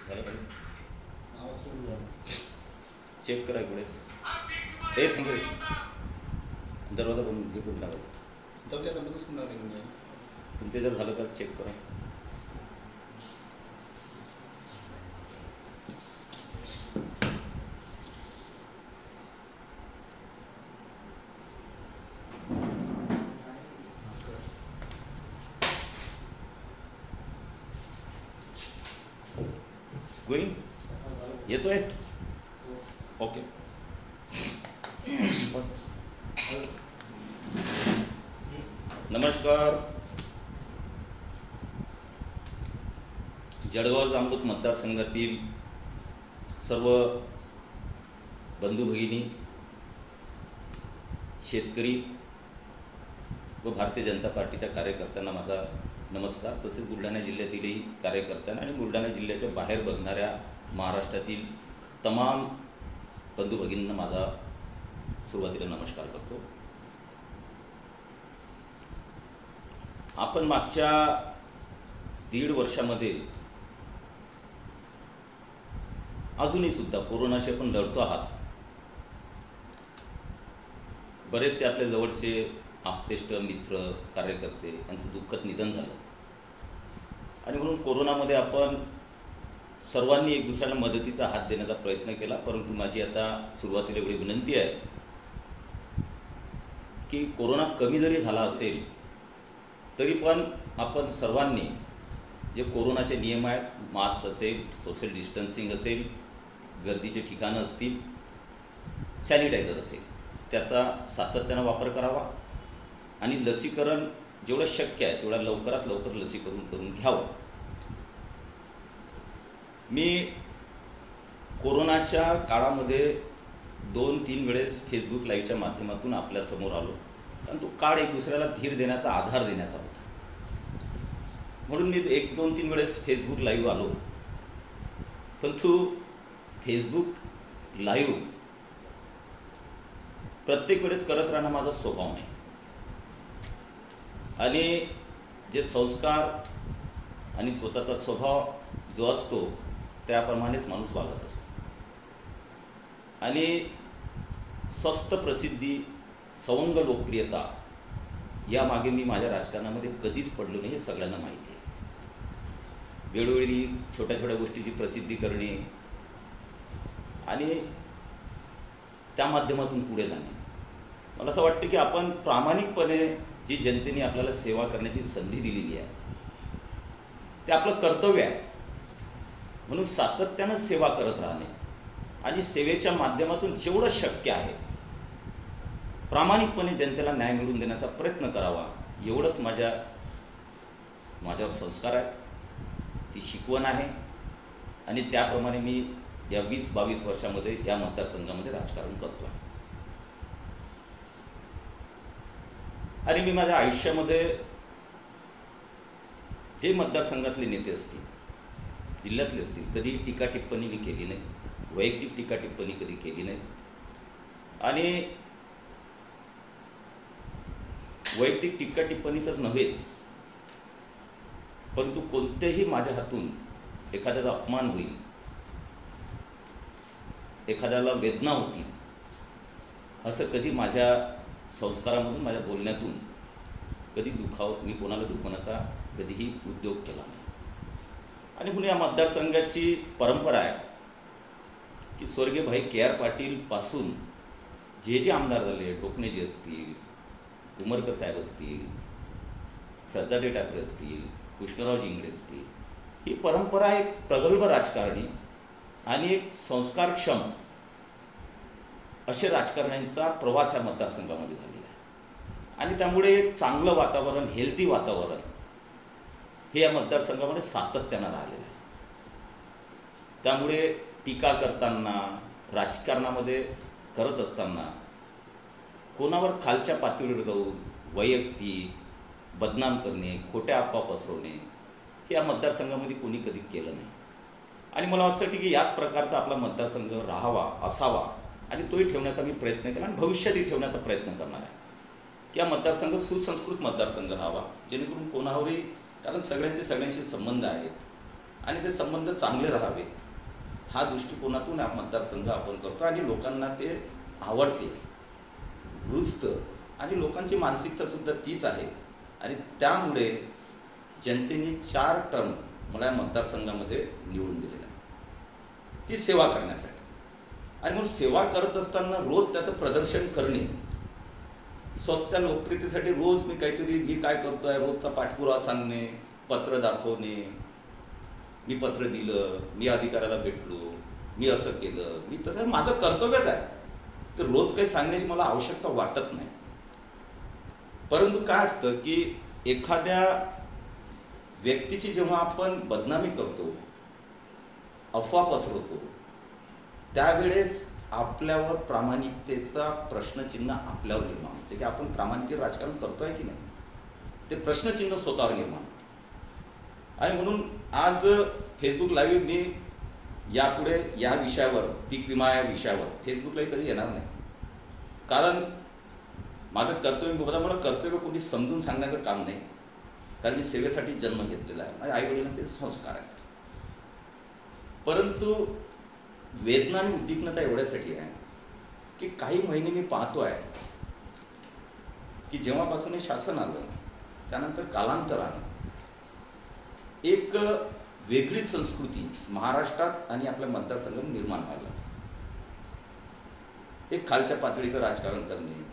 झालं पाहिजे. चेक करा इकडे. हे थांबे, दरवाजा बंद हे करून लावा. तुमचे जर झालं तर चेक करा. गोईंग येतोय. ओके. नमस्कार. जळगाव जामोद मतदारसंघातील सर्व बंधू भगिनी, शेतकरी व भारतीय जनता पार्टीच्या कार्यकर्त्यांना माझा नमस्कार. तसेच बुलढाणा जिल्ह्यातीलही कार्यकर्त्यांना आणि बुलढाणा जिल्ह्याच्या बाहेर बघणाऱ्या महाराष्ट्रातील तमाम बंधू भगिनींना माझा सुरुवातीला नमस्कार करतो. आपण मागच्या 1.5 वर्षामध्ये अजूनही सुद्धा कोरोनाशी आपण लढतो आहात. बरेचसे आपल्या जवळचे आप्तेष्ट मित्र, कार्यकर्ते यांचं दुःखद निधन झालं आणि म्हणून कोरोनामध्ये आपण सर्वांनी एक दुसऱ्याला मदतीचा हात देण्याचा प्रयत्न केला. परंतु माझी आता सुरुवातीला एवढी विनंती आहे की कोरोना कमी जरी झाला असेल तरी पण आपण सर्वांनी जे कोरोनाचे नियम आहेत, मास्क असेल, सोशल डिस्टन्सिंग असेल, गर्दीचे ठिकाणं असतील, सॅनिटायझर असेल, त्याचा सातत्यानं वापर करावा आणि लसीकरण जेवढं शक्य आहे तेवढ्या लवकरात लवकर लसीकरण करून घ्यावं. मी कोरोनाच्या काळामध्ये 2-3 वेळेस फेसबुक लाईव्हच्या माध्यमातून आपल्यासमोर आलो, कारण तो काळ एक दुसऱ्याला धीर देण्याचा, आधार देण्याचा होता. म्हणून मी 1-2-3 वेळेस फेसबुक लाईव्ह आलो. परंतु फेसबुक लाईव्ह प्रत्येक वेळेस करत राहणं माझा स्वभाव नाही आणि जे संस्कार आणि स्वतःचा स्वभाव जो असतो त्याप्रमाणेच माणूस वागत असतो. आणि स्वस्त प्रसिद्धी, सवंग लोकप्रियता यामागे मी माझ्या राजकारणामध्ये कधीच पडलो नाही, हे सगळ्यांना माहिती आहे. वेळोवेळी छोट्या छोट्या गोष्टीची प्रसिद्धी करणे आणि त्या माध्यमातून पुढे जाणे. मला असं वाटतं की आपण प्रामाणिकपणे जी जनतेने आपल्याला सेवा करण्याची संधी दिलेली आहे ते आपलं कर्तव्य आहे. म्हणून सातत्यानं सेवा करत राहणे आणि सेवेच्या माध्यमातून जेवढं शक्य आहे प्रामाणिकपणे जनतेला न्याय मिळवून देण्याचा प्रयत्न करावा, एवढंच माझ्यावर संस्कार आहेत, ती शिकवण आहे आणि त्याप्रमाणे मी या 20-22 वर्षामध्ये या मतदारसंघामध्ये राजकारण करतो आहे. आणि मी माझ्या आयुष्यामध्ये जे मतदारसंघातले नेते असतील, जिल्ह्यातले असतील, कधी टीका टिप्पणी मी केली नाही, वैयक्तिक टीका टिप्पणी कधी केली नाही. आणि वैयक्तिक टीका टिप्पणी तर नव्हेच, परंतु कोणत्याही माझ्या हातून एखाद्याचा अपमान होईल, एखाद्याला वेदना होतील, असं कधी माझ्या संस्कारामधून, माझ्या बोलण्यातून कधी मी कोणाला दुखवण्याचा कधीही उद्योग केला नाही. आणि म्हणून या मतदारसंघाची परंपरा आहे की स्वर्गीय भाई KR पाटील पासून जे जे आमदार झाले, टोकणेजी असतील, उमरकर साहेब असतील, सरदारजी ठाकरे असतील, कृष्णराव इंगळे असतील, ही परंपरा एक प्रगल्भ राजकारणी आणि एक संस्कारक्षम असे राजकारण्यांचा प्रवास या मतदारसंघामध्ये झालेला आहे. आणि त्यामुळे एक चांगलं वातावरण, हेल्दी वातावरण हे या मतदारसंघामध्ये सातत्यानं राहिलेलं आहे. त्यामुळे टीका करताना, राजकारणामध्ये करत असताना कोणावर खालच्या पातळीवर जाऊन वैयक्तिक बदनाम करणे, खोट्या अफवा पसरवणे हे या मतदारसंघामध्ये कोणी कधी केलं नाही. आणि मला असं वाटतं की याच प्रकारचा आपला मतदारसंघ राहावा, असावा आणि तोही ठेवण्याचा मी प्रयत्न केला आणि भविष्यातही ठेवण्याचा प्रयत्न करणार आहे की हा मतदारसंघ सुसंस्कृत मतदारसंघ राहावा, जेणेकरून कोणावरही, कारण सगळ्यांचे सगळ्यांशी संबंध आहेत आणि ते संबंध चांगले राहावे हा दृष्टिकोनातून हा मतदारसंघ आपण करतो आणि लोकांना ते आवडते, रुजतं आणि लोकांची मानसिकता सुद्धा तीच आहे. आणि त्यामुळे जनतेने 4 टर्म मला या मतदारसंघामध्ये निवडून दिलेला आहे, ती सेवा करण्यासाठी. आणि म्हणून सेवा करत असताना रोज त्याचं प्रदर्शन करणे, स्वतः लोकप्रियतेसाठी रोज मी काहीतरी मी काय करतोय रोजचा पाठपुरावा सांगणे, पत्र दाखवणे, मी पत्र दिलं, मी अधिकाऱ्याला भेटलो, मी असं केलं, मी तसं माझं कर्तव्यच आहे. तर रोज काही सांगण्याची मला आवश्यकता वाटत नाही. परंतु काय असतं की एखाद्या व्यक्तीची जेव्हा आपण बदनामी करतो, अफवा पसरवतो, त्यावेळेस आपल्यावर प्रामाणिकतेचा प्रश्नचिन्ह आपल्यावर निर्माण होते की आपण प्रामाणिक राजकारण करतोय की नाही, ते प्रश्नचिन्ह स्वतःवर निर्माण होते. आणि म्हणून आज फेसबुक लाईव्ह मी यापुढे या विषयावर, पीक विमा या विषयावर फेसबुक लाईव्ह कधी येणार नाही. कारण माझं कर्तव्य, मला कर्तव्य कोणी समजून सांगण्याचं काम नाही, कारण मी सेवेसाठी जन्म घेतलेला आहे, माझ्या आईवडिलांचे संस्कार आहेत. परंतु वेदना आणि उद्विग्नता एवढ्यासाठी आहे की काही महिने मी पाहतोय की जेव्हापासून हे शासन आलं त्यानंतर कालांतराने एक वेगळी संस्कृती महाराष्ट्रात आणि आपल्या मतदारसंघात निर्माण व्हायला. एक खालच्या पातळीचं राजकारण करणे,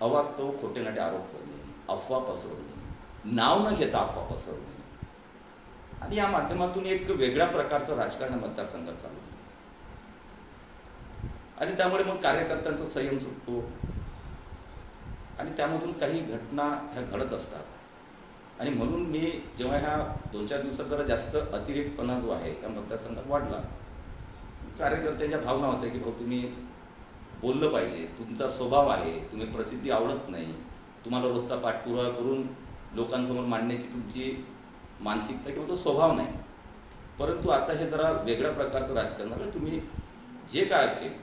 अवास्तव खोटेनाटे आरोप करणे, अफवा पसरवणे, नाव न घेता अफवा पसरवणे, आणि या माध्यमातून एक वेगळ्या प्रकारचं राजकारण मतदारसंघात चालू आहे. आणि त्यामुळे मग कार्यकर्त्यांचा संयम सुटतो आणि त्यामधून काही घटना ह्या घडत असतात. आणि म्हणून मी जेव्हा ह्या 2-4 दिवसात जरा जास्त अतिरेकपणा जो आहे त्या मतदारसंघात वाढला, कार्यकर्त्यांच्या भावना होत्या की भाऊ तुम्ही बोललं पाहिजे, तुमचा स्वभाव आहे, तुम्ही प्रसिद्धी आवडत नाही, तुम्हाला रोजचा पाठपुरावा करून लोकांसमोर मांडण्याची तुमची मानसिकता किंवा तो स्वभाव नाही. परंतु आता हे जरा वेगळ्या प्रकारचं राजकारण आहे, तुम्ही जे काय असेल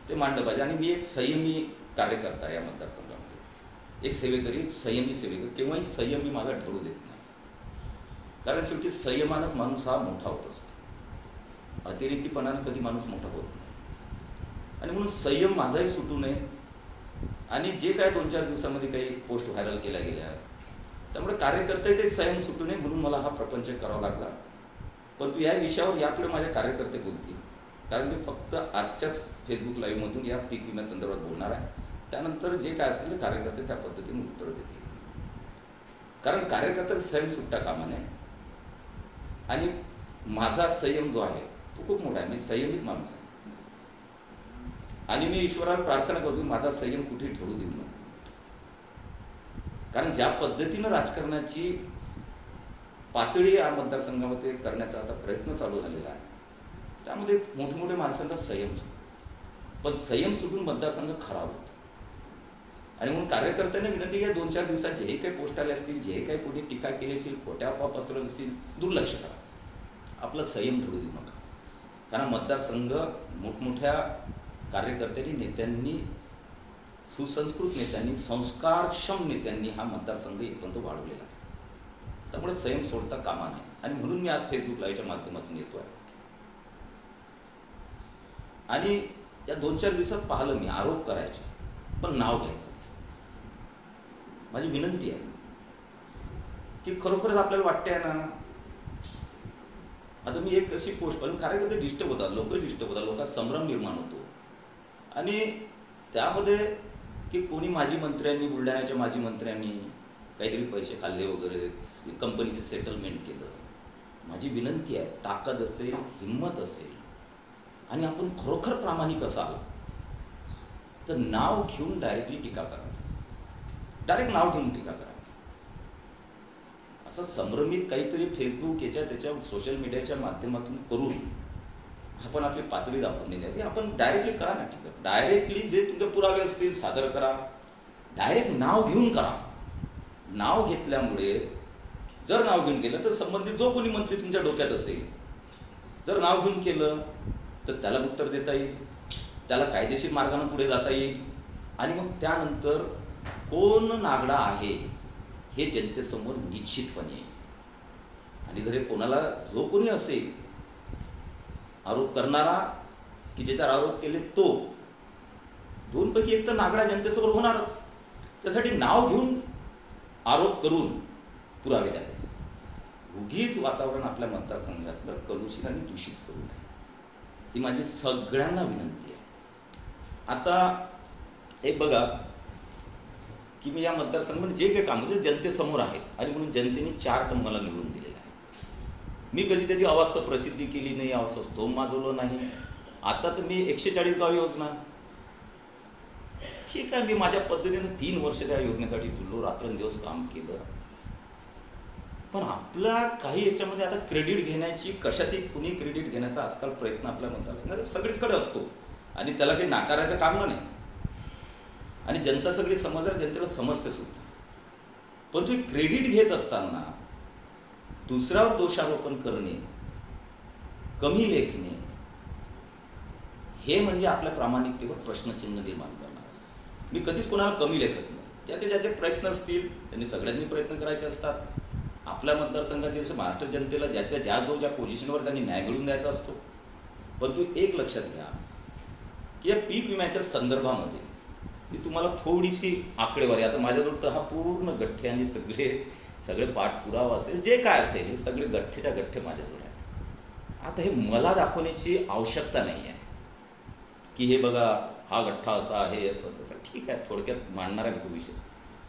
ते मांडलं पाहिजे. आणि मी एक संयमी कार्यकर्ता आहे या मतदारसंघामध्ये, एक सेवेकरी, संयमी सेवेकरी. केव्हाही संयम मी माझा ठरू देत नाही, कारण शेवटी संयमानच माणूस हा मोठा होत असतो, अतिरेकीपणाने कधी माणूस मोठा होत नाही. आणि म्हणून संयम माझाही सुटू नये. आणि जे काय 2-4 दिवसामध्ये काही पोस्ट व्हायरल केल्या गेल्या, त्यामुळे कार्यकर्ते संयम सुटू नये म्हणून मला हा प्रपंच करावा लागला. परंतु या विषयावर यापुढे माझे कार्यकर्ते बोलतील, कारण मी फक्त आजच्याच फेसबुक लाईव्ह मधून या पीक विम्यासंदर्भात बोलणार आहे. त्यानंतर जे काय असतील ते कार्यकर्ते त्या पद्धतीने उत्तर देतील, कारण कार्यकर्ते संयम सुटता कामा नये. आणि माझा संयम जो आहे तो खूप मोठा आहे, मी संयमित माणूस आहे. आणि मी ईश्वराला प्रार्थना करतो माझा संयम कुठेही ठेवू देऊ नये, कारण ज्या पद्धतीनं राजकारणाची पातळी या मतदारसंघामध्ये करण्याचा आता प्रयत्न चालू झालेला आहे, त्यामध्ये मोठमोठ्या माणसांचा संयम सुटतो. पण संयम सुटून मतदारसंघ खराब होतो. आणि म्हणून कार्यकर्त्यांना विनंती आहे, 2-4 दिवसात जे काही पोस्ट आले असतील, जे काही कोणी टीका केली असेल, खोट्या अफवा पसरवत असतील, दुर्लक्ष करा, आपला संयम ठेवू देऊ नका. कारण मतदारसंघ मोठमोठ्या कार्यकर्त्यांनी, नेत्यांनी, सुसंस्कृत नेत्यांनी, संस्कारक्षम नेत्यांनी हा मतदारसंघ इथपर्यंत वाढवलेला आहे. त्यामुळे संयम सोडता कामा नये. आणि म्हणून मी आज फेसबुक लाईव्हच्या माध्यमातून येतोय. आणि या 2-4 दिवसात पाहिलं मी आरोप करायचे, पण नाव घ्यायचं. माझी विनंती आहे की खरोखरच आपल्याला वाटतंय ना, आता मी एक अशी पोस्ट पाहिली, कार्यकर्ते डिस्टर्ब होतात, लोक डिस्टर्ब होतात, लोकांना संभ्रम निर्माण होतो. आणि त्यामध्ये की कोणी माजी मंत्र्यांनी, बुलढाण्याच्या माजी मंत्र्यांनी काहीतरी पैसे खाल्ले वगैरे, कंपनीचे सेटलमेंट केलं. माझी विनंती आहे, ताकद असेल, हिंमत असेल आणि आपण खरोखर प्रामाणिक असाल तर नाव घेऊन डायरेक्टली टीका करा, डायरेक्ट नाव घेऊन टीका करा. असं संभ्रमित काहीतरी फेसबुक याच्या त्याच्या सोशल मीडियाच्या माध्यमातून करून आपण आपली पातळी दाखवून देण्याची, आपण डायरेक्टली करा ना टीका. डायरेक्टली जे तुमचे पुरावे असतील सादर करा, डायरेक्ट नाव घेऊन करा. नाव घेतल्यामुळे जर नाव घेऊन केलं तर संबंधित जो कोणी मंत्री तुमच्या डोक्यात असेल, जर नाव घेऊन केलं तर त्याला उत्तर देता येईल, त्याला कायदेशीर मार्गाने पुढे जाता येईल. आणि मग त्यानंतर कोण नागडा आहे हे जनतेसमोर निश्चितपणे येईल. आणि जर कोणाला जो कोणी असेल आरोप करणारा की ज्याच्यावर आरोप केले तो, दोनपैकी एक तर नागडा जनतेसमोर होणारच. त्यासाठी नाव घेऊन आरोप करून पुरावे द्यावे. उगीच वातावरण आपल्या मतदारसंघातलं कलुषित आणि दूषित करू नये, ही माझी सगळ्यांना विनंती आहे. आता एक बघा की मी या मतदारसंघामध्ये जे काही काम म्हणजे जनतेसमोर आहेत आणि म्हणून जनतेने 4 टर्म मला निवडून दिलेला आहे. मी कधी त्याची अवास्तव प्रसिद्धी केली नाही, अवास्तव स्तोम माजवलं नाही. आता तर मी 140 गाव योजना, ठीक आहे, मी माझ्या पद्धतीनं 3 वर्ष त्या योजनेसाठी झुललो, रात्रंदिवस काम केलं. पण आपला काही याच्यामध्ये आता क्रेडिट घेण्याची, कशातही कुणी क्रेडिट घेण्याचा आजकाल प्रयत्न आपल्या मतदारसंघात सगळीचकडे असतो आणि त्याला काही नाकारायचं काम नाही. आणि जनता सगळी समजदार, जनतेला समजते सुद्धा. पण तुम्ही क्रेडिट घेत असताना दुसऱ्यावर दोषारोपण करणे, कमी लेखणे, हे म्हणजे आपल्या प्रामाणिकतेवर प्रश्नचिन्ह निर्माण करणार. मी कधीच कोणाला कमी लेखत नाही. त्याचे ज्याचे प्रयत्न असतील त्यांनी सगळ्यांनी प्रयत्न करायचे असतात. आपल्या मतदारसंघातील महाराष्ट्र जनतेला ज्या पोझिशनवर त्यांनी न्याय मिळवून द्यायचा असतो. पण तुम्ही एक लक्षात घ्या की या पीक विम्याच्या संदर्भामध्ये मी तुम्हाला थोडीशी आकडेवारी, आता माझ्याजवळ तर हा पूर्ण गठ्ठे आणि सगळे पाठपुरावा असेल, जे काय असेल हे सगळे गठ्ठेच्या गठ्ठे माझ्याजवळ आहेत. आता हे मला दाखवण्याची आवश्यकता नाही आहे की हे बघा हा गठ्ठा असा आहे, असं तसं. ठीक आहे, थोडक्यात मांडणार आहे मी तो विषय,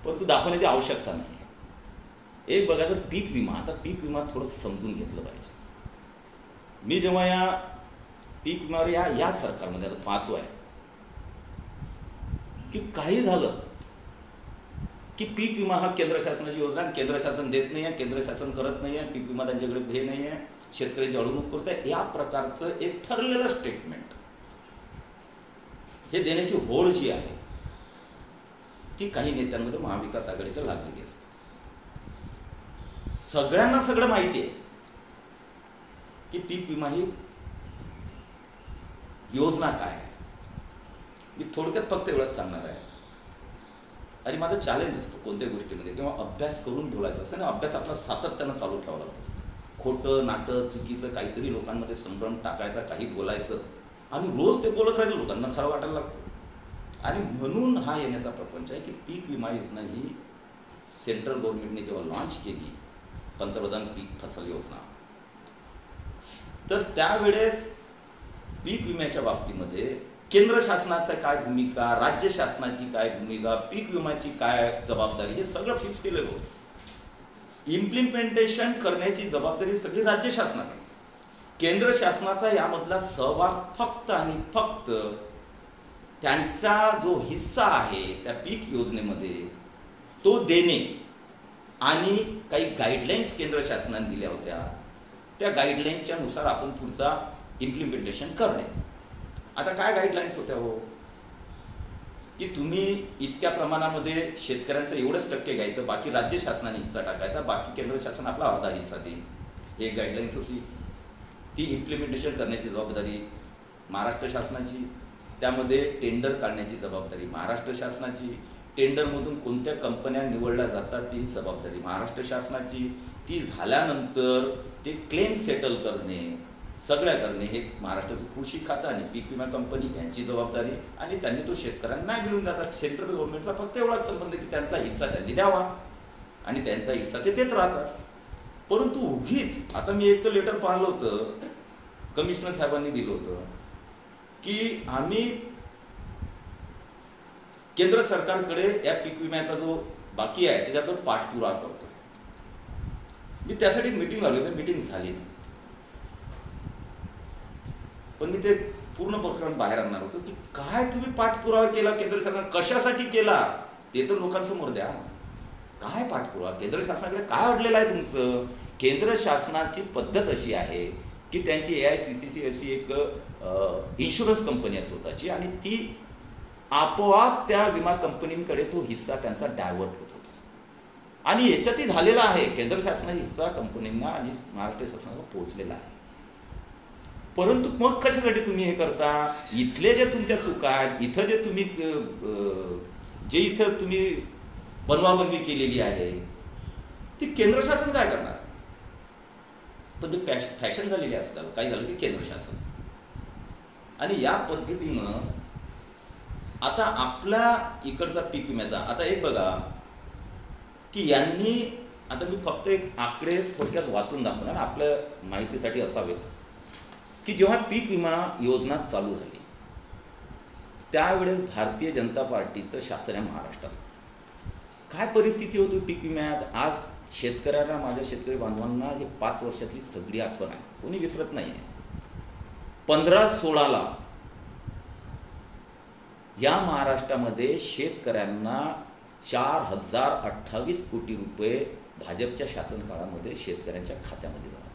परंतु दाखवण्याची आवश्यकता नाही आहे. एक बघा, तर पीक विमा, आता पीक विमा थोडं समजून घेतलं पाहिजे. मी जेव्हा या पीक विम्यावर या सरकारमध्ये आता पाहतो आहे की काही झालं की पीक विमा हा केंद्र शासनाची योजना, केंद्र शासन देत नाही आहे, केंद्र शासन करत नाही आहे, पीक विमा त्यांच्याकडे हे नाही आहे, शेतकऱ्याची अडवणूक करत आहे, या प्रकारचं एक ठरलेलं स्टेटमेंट हे देण्याची होड जी आहे ती काही नेत्यांमध्ये महाविकास आघाडीच्या लागलेली असते. सगळ्यांना सगळं माहिती आहे की पीक विमा ही योजना काय आहे. मी थोडक्यात फक्त एवढंच सांगणार आहे. आणि माझं चॅलेंज असतो कोणत्याही गोष्टीमध्ये किंवा अभ्यास करून ठेवायचा असतं आणि अभ्यास आपला सातत्यानं चालू ठेवावा लागतो. खोटं नाटं चुकीचं काहीतरी लोकांमध्ये संभ्रम टाकायचा, काही बोलायचं आणि रोज ते बोलत राहिलं लोकांना खरं वाटायला लागतं. आणि म्हणून हा येण्याचा प्रपंच आहे की पीक विमा योजना ही सेंट्रल गव्हर्नमेंटने जेव्हा लॉन्च केली, पंतप्रधान पीक फसल योजना, तर त्यावेळेस पीक विम्याच्या बाबतीमध्ये केंद्र शासनाची काय भूमिका, राज्य शासनाची काय भूमिका, पीक विम्याची काय जबाबदारी, हे सगळं फिक्स केलेलं होतं. इम्प्लिमेंटेशन करण्याची जबाबदारी सगळी राज्य शासनाकडे. केंद्र शासनाचा यामधला सहभाग फक्त आणि फक्त त्यांचा जो हिस्सा आहे त्या पीक योजनेमध्ये तो देणे आणि काही गाईडलाईन्स केंद्र शासनाने दिल्या होत्या, त्या गाईडलाईन्सच्या नुसार आपण पुढचा इम्प्लिमेंटेशन करणे. आता काय गाईडलाईन्स होत्या हो, की तुम्ही इतक्या प्रमाणामध्ये शेतकऱ्यांचं एवढंच टक्के घ्यायचं, बाकी राज्य शासनाने हिस्सा टाकायचा, बाकी केंद्र शासन आपला अर्धा हिस्सा देईल, एक गाईडलाईन्स होती. ती इम्प्लिमेंटेशन करण्याची जबाबदारी महाराष्ट्र शासनाची, त्यामध्ये टेंडर काढण्याची जबाबदारी महाराष्ट्र शासनाची, टेंडरमधून कोणत्या कंपन्या निवडल्या जातात ती जबाबदारी महाराष्ट्र शासनाची, ती झाल्यानंतर ते क्लेम सेटल करणे, सगळ्या करणे हे महाराष्ट्राचं कृषी खातं आणि पीक विमा कंपनी यांची जबाबदारी. आणि त्यांनी तो शेतकऱ्यांना नाही मिळून जातात. सेंट्रल गव्हर्नमेंटचा फक्त एवढाच संबंध की त्यांचा हिस्सा त्यांनी द्यावा आणि त्यांचा हिस्सा ते देत राहतात. परंतु उगीच आता मी एक तर लेटर पाहिलं होतं, कमिशनर साहेबांनी दिलं होतं की आम्ही केंद्र सरकारकडे या पीक विम्याचा जो बाकी आहे त्याच्याबद्दल पाठपुरावा करतो. मी त्यासाठी मीटिंग लावली होती, मीटिंग झाली, पण मी ते पूर्ण प्रकरण बाहेर आणणार होतो की काय तुम्ही पाठपुरावा केला केंद्र सरकार, कशासाठी केला ते तर लोकांसमोर द्या. काय पाठपुरावा, केंद्र शासनाकडे काय अडलेलं आहे तुमचं? केंद्र शासनाची पद्धत अशी आहे की त्यांची AICCC अशी एक इन्शुरन्स कंपनी आहे स्वतःची, आणि ती आपोआप त्या विमा कंपनीकडे तो हिस्सा त्यांचा डायव्हर्ट होत होता. आणि याच्यातही झालेला आहे, केंद्र शासनाचा हिस्सा कंपनींना आणि महाराष्ट्र शासनाला पोहोचलेला आहे. परंतु मग कशासाठी तुम्ही हे करता? इथले जे तुमच्या चुका आहेत, इथं जे तुम्ही इथं तुम्ही बनवाबनवी केलेली आहे ती केंद्र शासन काय करणार? पण ते फॅशन झालेली असतात. काही झालं की केंद्र शासन. आणि या पद्धतीनं आता आपल्या इकडचा पीक विम्याचा आता एक बघा की यांनी, आता मी फक्त एक आकडे थोडक्यात वाचून दाखवणार आपल्या माहितीसाठी असावेत, की जेव्हा पीक विमा योजना चालू झाली त्यावेळेस भारतीय जनता पार्टीचं शासन आहे महाराष्ट्रात. काय परिस्थिती होती पीक विम्यात? आज शेतकऱ्यांना, माझ्या शेतकरी बांधवांना हे 5 वर्षातली सगळी आठवण आहे, कोणी विसरत नाही आहे. 15-16ला या महाराष्ट्रामध्ये शेतकऱ्यांना 4028 कोटी रुपये भाजपच्या शासन काळामध्ये शेतकऱ्यांच्या खात्यामध्ये जमा झाले.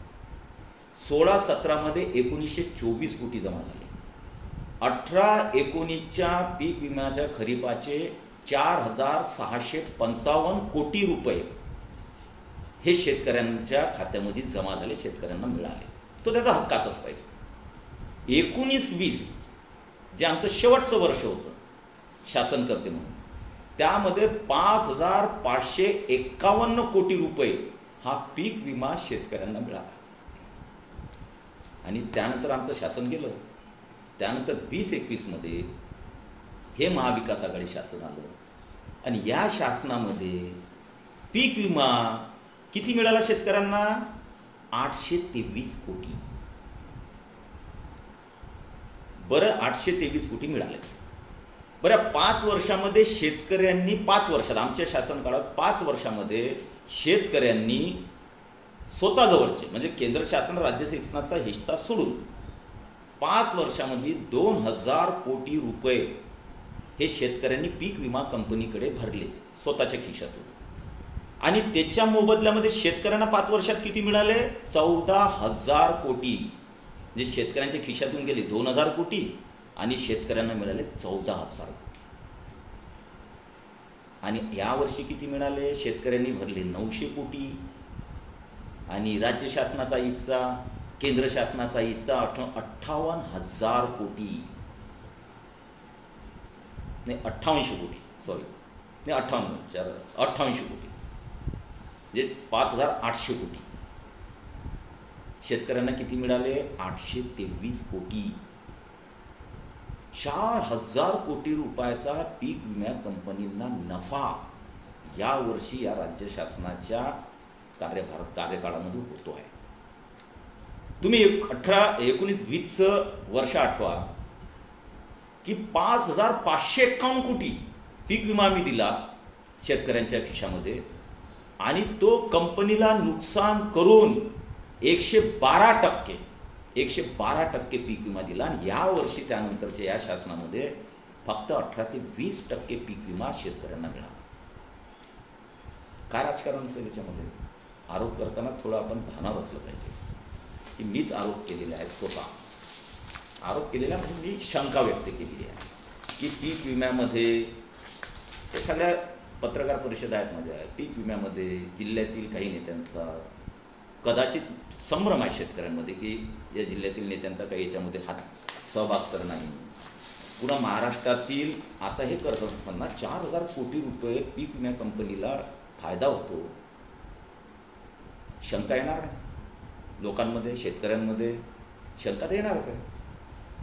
16-17मध्ये 1924 कोटी जमा झाले. 18-19च्या पीक विम्याच्या खरीपाचे 4655 कोटी रुपये हे शेतकऱ्यांच्या खात्यामध्ये जमा झाले, शेतकऱ्यांना मिळाले. तो त्याचा हक्काचाच पैसा. 19-20 जे आमचं शेवटचं वर्ष होतं शासन करते म्हणून, त्यामध्ये 5551 कोटी रुपये हा पीक विमा शेतकऱ्यांना मिळाला. आणि त्यानंतर आमचं शासन गेलं. त्यानंतर 20-21 मध्ये हे महाविकास आघाडी शासन आलं आणि या शासनामध्ये पीक विमा किती मिळाला शेतकऱ्यांना? 823 कोटी. बरं, 823 कोटी मिळाले. बरं, 5 वर्षामध्ये शेतकऱ्यांनी, 5 वर्षात आमच्या शासन काळात 5 वर्षामध्ये शेतकऱ्यांनी स्वतःजवळचे म्हणजे केंद्र शासन राज्य शासनाचा हिस्सा सोडून 5 वर्षामध्ये 2000 कोटी रुपये हे शेतकऱ्यांनी पीक विमा कंपनीकडे भरले स्वतःच्या खिशातून. आणि त्याच्या मोबदल्यामध्ये शेतकऱ्यांना 5 वर्षात किती मिळाले? 14,000 कोटी. म्हणजे शेतकऱ्यांच्या खिशातून गेले 2000 कोटी आणि शेतकऱ्यांना मिळाले 14,000 कोटी. आणि यावर्षी किती मिळाले? शेतकऱ्यांनी भरले 900 कोटी आणि राज्य शासनाचा हिस्सा, केंद्र शासनाचा हिस्सा 58,000 कोटी, नाही 88 कोटी, सॉरी नाही 88 कोटी, म्हणजे 5800 कोटी. शेतकऱ्यांना किती मिळाले? 823 कोटी. 4000 कोटी रुपयाचा पीक विमा कंपनींना नफा या वर्षी या राज्य शासनाच्या कार्यकाळामध्ये होतो आहे. तुम्ही 19-20 वर्ष आठवा की 5551 कोटी पीक विमा आम्ही दिला शेतकऱ्यांच्या खिशामध्ये आणि तो कंपनीला नुकसान करून 112% पीक विमा दिला. आणि या वर्षी त्यानंतरच्या या शासनामध्ये फक्त 18 ते 20% पीक विमा शेतकऱ्यांना मिळाला. काय राजकारण असेल याच्यामध्ये? आरोप करताना थोडं आपण भानावर असलं पाहिजे की मीच आरोप केलेले आहेत, स्वतः आरोप केलेला म्हणजे मी शंका व्यक्त केलेली आहे की पीक विम्यामध्ये, हे सगळ्या पत्रकार परिषदा आहेत माझ्या, पीक विम्यामध्ये जिल्ह्यातील काही नेत्यांचा कदाचित संभ्रम आहे शेतकऱ्यांमध्ये की या जिल्ह्यातील नेत्यांचा काही याच्यामध्ये हात सहभाग तर नाही. पुन्हा महाराष्ट्रातील आता हे करत असताना 4000 कोटी रुपये पीक विमा कंपनीला फायदा होतो. शंका येणार नाही लोकांमध्ये, शेतकऱ्यांमध्ये शंका तर येणार काय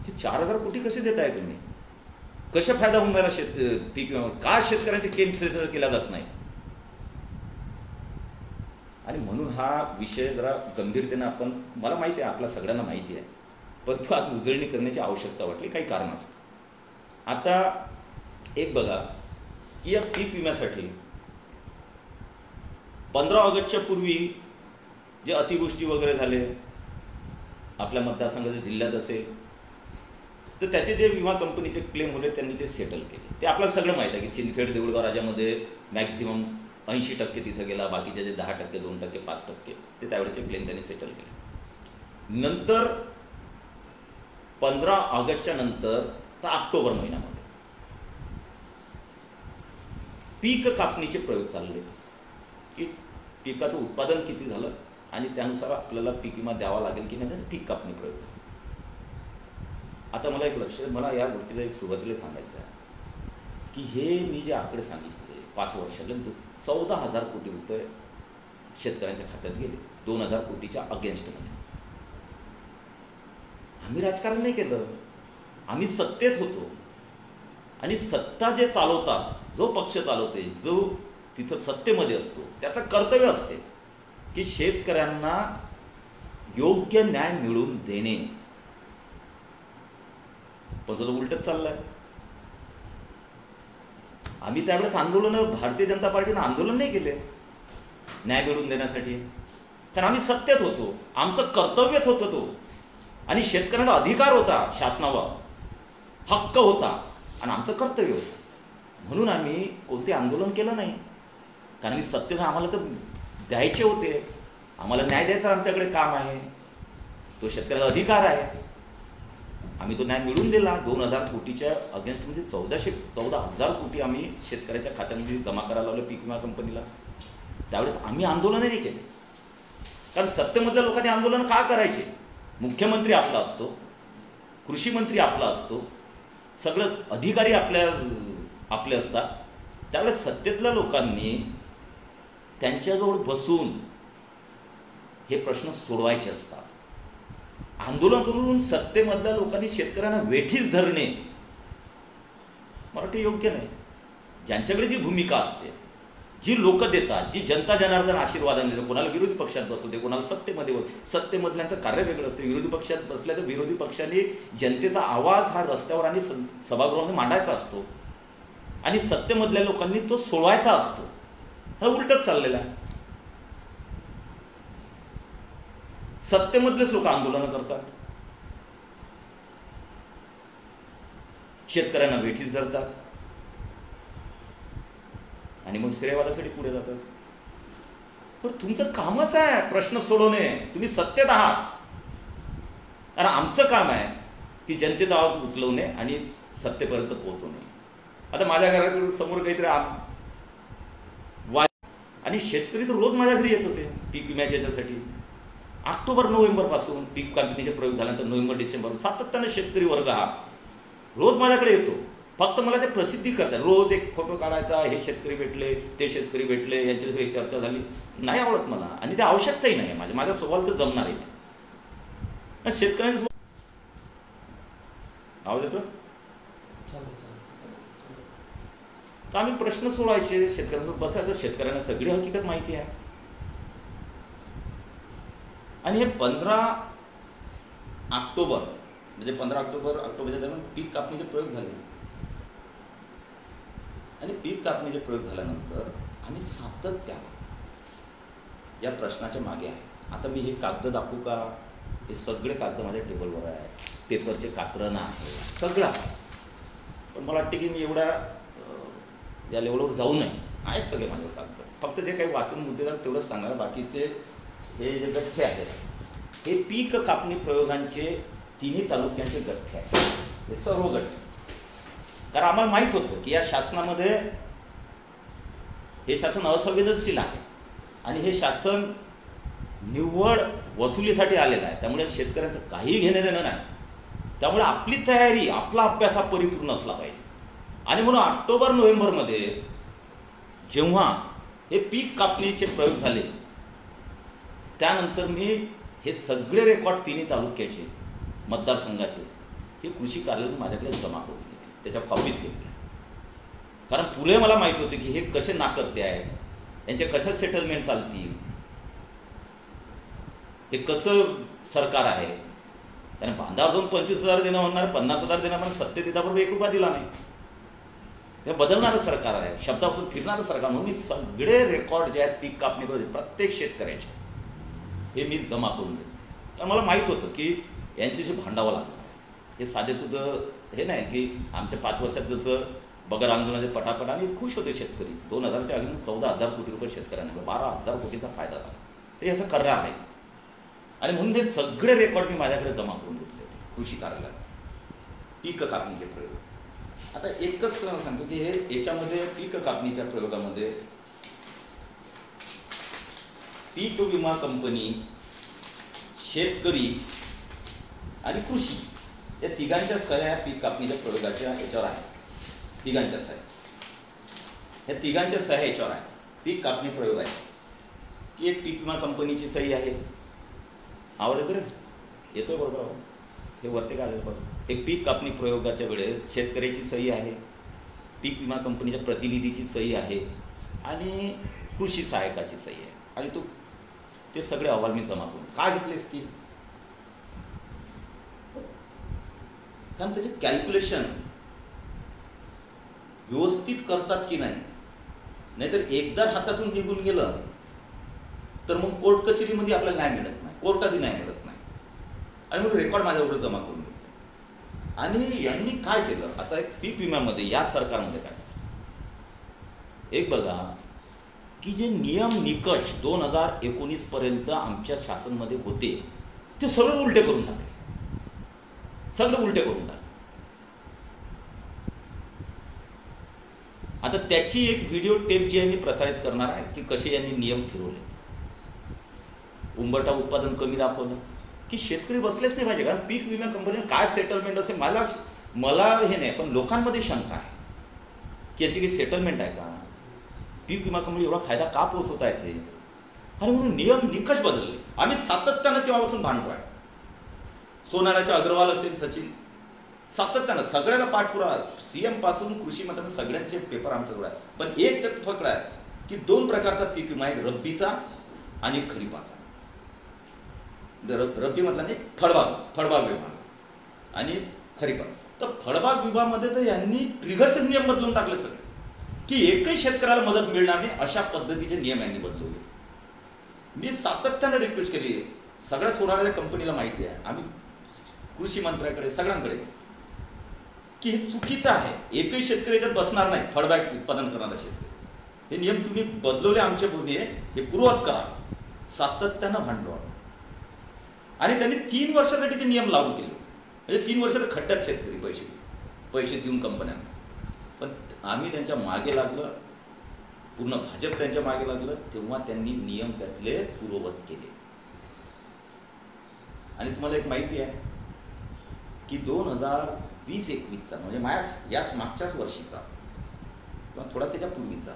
की 4000 कोटी कसे देताय तुम्ही? कशा फायदा होऊन राहिला पीक विमा? का शेतकऱ्यांचे केंद्र केला जात नाही? आणि म्हणून हा विषय जरा गंभीरतेने आपण, मला माहिती आहे, आपल्या सगळ्यांना माहिती आहे, परंतु आज उजळणी करण्याची आवश्यकता वाटली काही कारणास्तव. आता एक बघा की या पीक विम्यासाठी 15 ऑगस्टच्या पूर्वी जे अतिवृष्टी वगैरे झाले आपल्या मतदारसंघाच्या जिल्ह्यात असेल तर त्याचे जे विमा कंपनीचे क्लेम होते त्यांनी ते सेटल केले. ते आपल्याला सगळं माहीत आहे की सिंदखेड देऊळगाव राजामध्ये मॅक्झिमम 80% तिथं गेला, बाकीचे जे 10%, 2%, 5% ते त्यावेळेचे क्लेम त्यांनी सेटल केले. नंतर 15 ऑगस्टच्या नंतर तर ऑक्टोबर महिन्यामध्ये पीक कापणीचे प्रयोग चालले की पिकाचं उत्पादन किती झालं आणि त्यानुसार आपल्याला पीक विमा द्यावा लागेल की नाही, पीक कापणी प्रयोग. आता मला एक मला या गोष्टीला एक सुरुवातीला सांगायचं आहे की हे मी जे आकडे सांगितले 5 वर्षाला 14,000 कोटी रुपये शेतकऱ्यांच्या खात्यात गेले 2000 कोटीच्या अगेन्स्टमध्ये. आम्ही राजकारण नाही केलं, आम्ही सत्तेत होतो. आणि सत्ता जे चालवतात, जो पक्ष चालवते, जो तिथं सत्तेमध्ये असतो, त्याचं कर्तव्य असते की शेतकऱ्यांना योग्य न्याय मिळवून देणे. पण तो उलटच चाललाय. आम्ही त्यावेळेस भारतीय जनता पार्टीनं आंदोलन नाही केले न्याय मिळवून देण्यासाठी, कारण आम्ही सत्तेत होतो, आमचं कर्तव्यच होतं तो. आणि शेतकऱ्यांना अधिकार होता, शासनावर हक्क होता आणि आमचं कर्तव्य होतं. म्हणून आम्ही कोणते आंदोलन केलं नाही, कारण मी सत्तेनं आम्हाला तर द्यायचे होते, आम्हाला न्याय द्यायचं आमच्याकडे काम आहे, तो शेतकऱ्याला अधिकार आहे. आम्ही तो न्याय मिळवून दिला. 2000 कोटीच्या अगेन्स्टमध्ये 14,000 कोटी आम्ही शेतकऱ्याच्या खात्यामध्ये जमा करायला लावलं पीक विमा कंपनीला. त्यावेळेस आम्ही आंदोलनही नाही केले, कारण सत्तेमधल्या लोकांनी आंदोलन का करायचे? मुख्यमंत्री आपला असतो, कृषी मंत्री आपला असतो, सगळं अधिकारी आपले असतात. त्यावेळेस सत्तेतल्या लोकांनी त्यांच्याजवळ बसून हे प्रश्न सोडवायचे असतात. आंदोलन करून सत्तेमधल्या लोकांनी शेतकऱ्यांना वेठीस धरणे मराठी योग्य नाही. ज्यांच्याकडे जी भूमिका असते, जी लोक देतात, जी जनता जनार्दन आशीर्वादाने देतात, कोणाला विरोधी पक्षात बसवते, कोणाला सत्तेमधल्यांचं कार्य वेगळं असतं. विरोधी पक्षात बसल्या तर विरोधी पक्षांनी जनतेचा आवाज हा रस्त्यावर आणि सभागृहामध्ये मांडायचा असतो आणि सत्तेमधल्या लोकांनी तो सोडवायचा असतो. हा उलटच चाललेला आहे. सत्तेमधलेच लोक आंदोलन करतात, शेतकऱ्यांना वेठीस धरतात आणि मग श्रेयवादासाठी पुढे जातात. पण तुमचं कामच आहे प्रश्न सोडवणे, तुम्ही सत्तेत आहात. आणि आमचं काम आहे की जनतेचा आवाज उचलवणे आणि सत्तेपर्यंत पोहोचवणे. आता माझ्या घराकडून समोर काहीतरी आणि शेतकरी तर रोज माझ्या घरी येत होते पीक विम्याच्या याच्यासाठी. ऑक्टोबर-नोव्हेंबर पासून पीक कापणीचे प्रयोग झाल्यानंतर नोव्हेंबर-डिसेंबर सातत्याने शेतकरी वर्ग हा रोज माझ्याकडे येतो. फक्त मला ते प्रसिद्धी करतात. रोज एक फोटो काढायचा, हे शेतकरी भेटले, ते शेतकरी भेटले, यांच्याशी चर्चा झाली. नाही आवडत मला आणि ते आवश्यकताही नाही आहे. माझ्या स्वभावाला तर जमणारही नाही. शेतकऱ्यांनी आवाज येतो तर आम्ही प्रश्न सोडवायचे, शेतकऱ्यांसोबत बसायचं. शेतकऱ्यांना सगळी हकीकत माहिती आहे. आणि हे 15 ऑक्टोबर म्हणजे 15 ऑक्टोबरच्या दरम्यान पीक कापणीचे प्रयोग झाले. आणि पीक कापणीचे प्रयोग झाल्यानंतर आम्ही सातत्याने या प्रश्नाच्या मागे आहे. आता मी हे कागद दाखवू का? हे सगळे कागद माझ्या टेबलवर आहे, पेपरचे कात्रण आहे, सगळं आहे. पण मला वाटते की मी एवढ्या या लेवलवर जाऊ नये. आहेत सगळे माझ्यावर कागद. फक्त जे काही वाचून मुद्देदार तेवढंच सांगणार. बाकीचे हे जे गठ्ठे आहेत हे पीक कापणी प्रयोगांचे तिन्ही तालुक्यांचे गठ्ठे आहेत. हे सर्व गठ्ठे, कारण आम्हाला माहीत होतं की या शासनामध्ये हे शासन असंवेदनशील आहे आणि हे शासन निव्वळ वसुलीसाठी आलेलं आहे. त्यामुळे शेतकऱ्यांचं काही घेणं देणं नाही. त्यामुळे आपली तयारी, आपला अभ्यास हा परिपूर्ण असला पाहिजे. आणि म्हणून ऑक्टोबर-नोव्हेंबरमध्ये जेव्हा हे पीक कापणीचे प्रयोग झाले त्यानंतर मी हे सगळे रेकॉर्ड तिन्ही तालुक्याचे मतदारसंघाचे हे कृषी कार्यालयातून माझ्याकडे जमा करून घेतले, त्याच्या कॉपीत घेतल्या. कारण पुढे मला माहीत होते की हे कसे नाकर्ते आहेत, यांचे कसे सेटलमेंट चालतील, हे कसं सरकार आहे. कारण बांधावर जाऊन 25,000 देणं म्हणणार, 50,000 देणं म्हणून सत्तेत येताबरोबर 1 रुपया दिला नाही. हे बदलणारं सरकार आहे, शब्दापासून फिरणारं सरकार. म्हणून मी सगळे रेकॉर्ड जे आहेत पीक कापणी प्रत्येक शेतकऱ्याचे हे मी जमा करून देतो. कारण मला माहीत होतं की यांच्याशी भांडावं लागलं. हे साधेसुद्धा हे नाही की आमच्या 5 वर्षात जसं बगर आंदोलनाचे पटापट आणि खुश होते शेतकरी. 2000च्या अगदी 14,000 कोटी रुपये शेतकऱ्यांना, 12,000 कोटीचा फायदा झाला. ते असं करणार नाही. आणि म्हणून हे सगळे रेकॉर्ड मी माझ्याकडे जमा करून घेतले कृषी कार्यालयात पीक कापणीचे प्रयोग. आता एकच तुम्हाला सांगतो की हे याच्यामध्ये पीक कापणीच्या प्रयोगामध्ये पीक विमा कंपनी, शेतकरी आणि कृषी या तिघांच्या सह्या पीक कापणीच्या प्रयोगाच्या याच्यावर आहेत. तिघांच्या सह्या, या तिघांच्या सह्या याच्यावर आहेत. पीक कापणी प्रयोग आहे की एक पीक विमा कंपनीची सही आहे. आवाज येतो रे? येतोय बरोबर आवाज? हे वरती काय आलेलं बघ. एक पीक कापणी प्रयोगाच्या वेळेस शेतकऱ्याची सही आहे, पीक विमा कंपनीच्या प्रतिनिधीची सही आहे आणि कृषी सहायकाची सही आहे. आणि तू ते सगळे अहवाल मी जमा करून का घेतले असतील? कारण त्याचे कॅल्क्युलेशन व्यवस्थित करतात की नाही. नाहीतर एकदा हातातून निघून गेलं तर मग कोर्ट कचेरीमध्ये आपल्याला न्याय मिळत नाही, कोर्टातही न्याय मिळत नाही. आणि मग रेकॉर्ड माझ्याबरोबर जमा करून घेतले. आणि यांनी काय केलं आता एक पीक विम्यामध्ये, या सरकारमध्ये काय एक बघा की जे नियम निकष 2019 पर्यंत आमच्या शासनमध्ये होते ते सगळं उलटे करून टाकले, सगळं उलटे करून टाकले. आता त्याची एक व्हिडिओ टेप जी आहे मी प्रसारित करणार आहे की कसे यांनी नियम फिरवले. उंबरठा उत्पादन कमी दाखवलं की शेतकरी बसलेच नाही पाहिजे. कारण पीक विमा कंपनी काय सेटलमेंट असेल मला हे नाही, पण लोकांमध्ये शंका आहे की याची काही सेटलमेंट आहे का, पीक विमा कंपनी एवढा फायदा का पोहोचवता येते. आणि म्हणून नियम निकष बदलले. आम्ही सातत्यानं तेव्हापासून भांडतोय. सोनाराच्या अग्रवाल असेल, सचिन, सातत्यानं सगळ्याला पाठपुरावा, सीएम पासून कृषी मंत्र्यांचे सगळ्यांचे पेपर आमच्याकडे आहे. पण एक तर फक्त आहे की 2 प्रकारचा पीक विमा आहे, रब्बीचा आणि खरीपाचा. रब्बी म्हटलं नाही, फळबाग विमा आणि खरीप. तर फळबाग विभागामध्ये तर यांनी ट्रिगरचे नियम बदलून टाकले सगळे की एकही शेतकऱ्याला मदत मिळणार नाही, अशा पद्धतीचे नियम यांनी बदलवले. मी सातत्याने रिक्वेस्ट केली, सगळ्या सोनाराच्या कंपनीला माहिती आहे, आम्ही कृषी मंत्र्याकडे सगळ्यांकडे, की हे चुकीचं आहे. एकही शेतकरी याच्यात बसणार नाही, फळबाग उत्पादन करणारा शेतकरी. हे नियम तुम्ही बदलवले आमच्या पूर्वी, हे पूर्ववत करा. सातत्यानं भांडलो आणि त्यांनी 3 वर्षासाठी ते नियम लागू केले. म्हणजे 3 वर्ष तर खड्ड्यात शेतकरी पैसे देऊन कंपन्यांना. पण आम्ही त्यांच्या मागे लागलं, पूर्ण भाजप त्यांच्या मागे लागलं, तेव्हा त्यांनी नियम त्यातले पूर्ववत केले. आणि तुम्हाला एक माहिती आहे की 2020-21चा म्हणजे याच मागच्याच वर्षीचा किंवा थोडा त्याच्या पूर्वीचा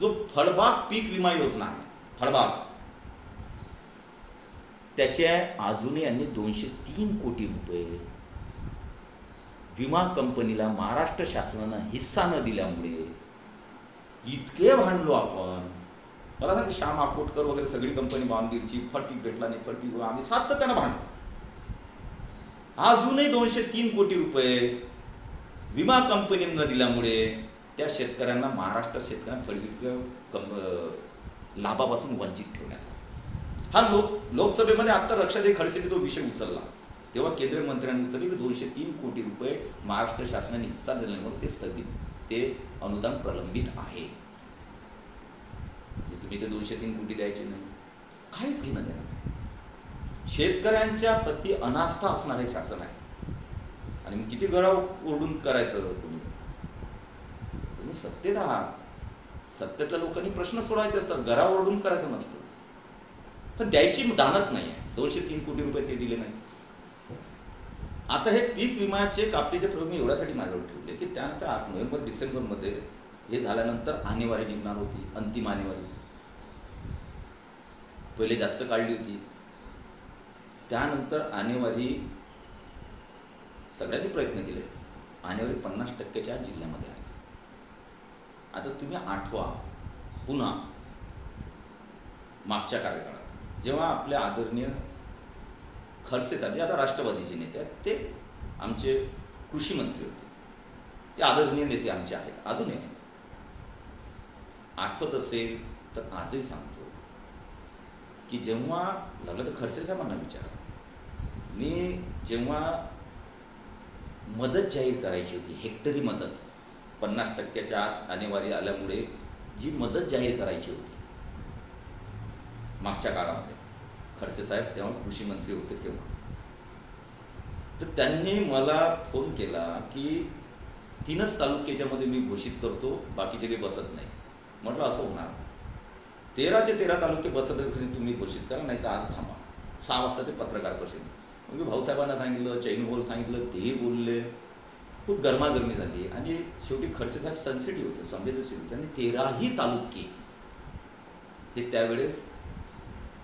जो फळबाग पीक विमा योजना आहे, फळबाग, त्याच्या अजूनही यांनी 203 कोटी रुपये विमा कंपनीला महाराष्ट्र शासनानं हिस्सा न दिल्यामुळे इतके भांडलो आपण. मला सांगते श्याम आकोटकर वगैरे सगळी कंपनी, बामगीरची फळपीक भेटला नाही, फळपीक, आम्ही सातत्यानं भांडलो. अजूनही 203 कोटी रुपये विमा कंपनीनं दिल्यामुळे त्या शेतकऱ्यांना, महाराष्ट्र शेतकऱ्यांना फळपीक लाभापासून वंचित ठेवण्यात. हा लोकसभेमध्ये आता रक्षाताई खडसेंनी तो विषय उचलला, तेव्हा केंद्रीय मंत्र्यांनी उचलले की 203 कोटी रुपये महाराष्ट्र शासनाने हिस्सा दिल्यामुळे ते स्थगित, ते अनुदान प्रलंबित आहे. तुम्ही ते 203 कोटी द्यायचे नाही, काहीच घेणं देणं. शेतकऱ्यांच्या प्रति अनास्था असणारे शासन आहे. आणि मग किती गळा ओरडून करायचं तुम्ही सत्तेत आहात, सत्तेतल्या लोकांनी प्रश्न सोडवायचे असतात, गळा ओरडून करायचं नसतं. पण द्यायची दानत नाही आहे. 203 कोटी रुपये ते दिले नाही. आता हे पीक विम्याचे कापणीचे प्रयोग मी एवढ्यासाठी माझ्यावर ठेवले की त्यानंतर 8 नोव्हेंबर-डिसेंबरमध्ये हे झाल्यानंतर आणेवारी निघणार होती, अंतिम आणेवारी. पहिले जास्त काढली होती, त्यानंतर आणेवारी सगळ्यांनी प्रयत्न केले, आणेवारी 50%च्या जिल्ह्यामध्ये आली. आता तुम्ही आठवा पुन्हा मागच्या कार्यकाळात जेव्हा आपले आदरणीय खडसे साहेब, जे आता राष्ट्रवादीचे नेते आहेत, ते आमचे कृषी मंत्री होते, ते आदरणीय नेते आमचे आहेत, अजूनही आठवत असेल तर आजही सांगतो की जेव्हा लागलं तर खडसे साहेबांना विचारा, मी जेव्हा मदत जाहीर करायची होती, हेक्टरी मदत, 50%च्या आत आणेवारी आल्यामुळे जी मदत जाहीर करायची होती मागच्या काळामध्ये, खडसे साहेब तेव्हा कृषी मंत्री होते तेव्हा, तर त्यांनी मला फोन केला की 3च तालुक्याच्यामध्ये मी घोषित करतो, बाकीचे काही बसत नाही. म्हटलं असं होणार, 13चे 13 तालुके बसत तुम्ही घोषित करा, नाही तर आज थांबा. 6 वाजता ते पत्रकार परिषद, मग मी भाऊसाहेबांना सांगितलं, चैनबोल सांगितलं, तेही बोलले, खूप गरमागरमी झाली. आणि शेवटी खडसे साहेब सेन्सिटिव्ह होते, संवेदनशील होते. आणि 13ही तालुके हे त्यावेळेस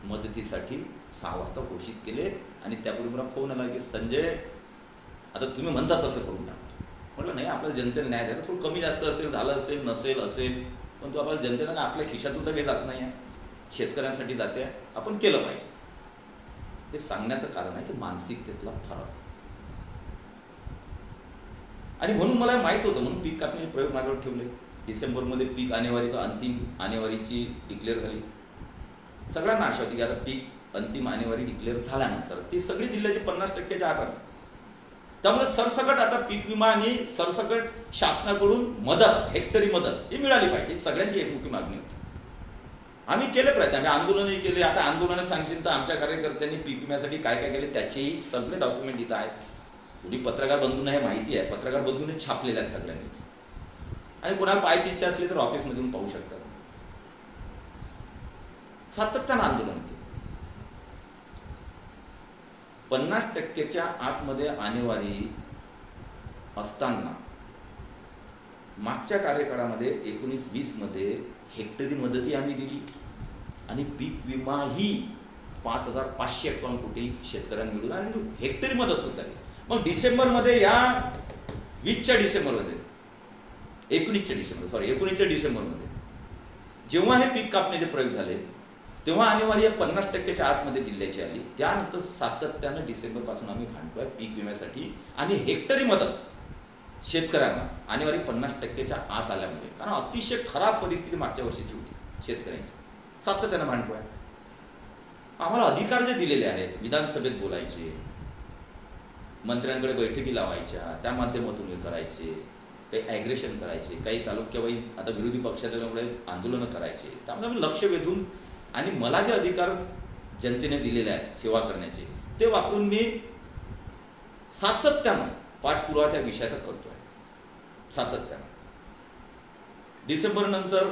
मदतीसाठी 6 वाजता घोषित केले आणि त्यापूर्वी मला फोन आला की संजय आता तुम्ही म्हणता तसं करून टाका. म्हटलं नाही, आपल्याला जनतेला न्याय द्यायचा, थोडं कमी जास्त असेल, झालं असेल, नसेल असेल, पण तो आपल्याला जनतेला आपल्या खिशातून तर हे जात नाही आहे, शेतकऱ्यांसाठी जाते, आपण केलं पाहिजे. हे सांगण्याचं कारण आहे की मानसिकतेतला फरक. आणि म्हणून मला माहीत होतं, म्हणून पीक कापणी प्रयोग माझ्यावर ठेवले. डिसेंबरमध्ये पीक आणेवारीचा अंतिम आणेवारीची डिक्लेअर झाली. सगळ्यांना आशा होती की आता पीक अंतिम आणेवारी डिक्लेअर झाल्यानंतर ती सगळी जिल्ह्याची 50%च्या आत आली. त्यामुळे सरसकट आता पीक विमा आणि सरसकट शासनाकडून मदत, हेक्टरी मदत ही मिळाली पाहिजे, सगळ्यांची एकमुखी मागणी होती. आम्ही केले प्रयत्न, आम्ही आंदोलनही केले. आता आंदोलनं सांगशील तर आमच्या कार्यकर्त्यांनी पीक विम्यासाठी काय काय केले त्याचेही सगळे डॉक्युमेंट इथं आहेत. कुणी पत्रकार बंधूंना हे माहिती आहे, पत्रकार बंधूंनी छापलेल्या आहेत सगळ्यांनी. आणि कोणाला पाहायची इच्छा असली तर ऑफिसमधून पाहू शकतात. सातत्यानं आंदोलन केलं. 50%च्या आतमध्ये आणेवारी असताना मागच्या कार्यकाळामध्ये 19-20 मध्ये हेक्टरी मदतही आम्ही दिली आणि पीक विमा ही 5,551 कोटी शेतकऱ्यांना मिळून आणि हेक्टरी मदत सुद्धा दिली. मग डिसेंबरमध्ये, या 20च्या डिसेंबरमध्ये, 19च्या डिसेंबरमध्ये जेव्हा हे पीक कापणीचे प्रयोग झाले तेव्हा आणेवारी 50%च्या आतमध्ये जिल्ह्याची आली. त्यानंतर सातत्यानं डिसेंबरपासून आम्ही भांडतोय पीक विम्यासाठी आणि हेक्टरी मदत शेतकऱ्यांना आणेवारी 50%च्या आत आल्यामुळे, कारण अतिशय खराब परिस्थिती मागच्या वर्षीची होती शेतकऱ्यांची. सातत्यानं भांडतोय. आम्हाला अधिकार जे दिलेले आहेत, विधानसभेत बोलायचे, मंत्र्यांकडे बैठकी लावायच्या, त्या माध्यमातून हे करायचे, काही ॲग्रेशन करायचे, काही तालुक्यावाईज आता विरोधी पक्षाच्यामुळे आंदोलनं करायचे. त्यामुळे आम्ही लक्ष वेधून आणि मला जे अधिकार जनतेने दिलेले आहेत सेवा करण्याचे ते वापरून मी सातत्यानं पाठपुरावा त्या विषयाचा करतोय. सातत्यानं डिसेंबर नंतर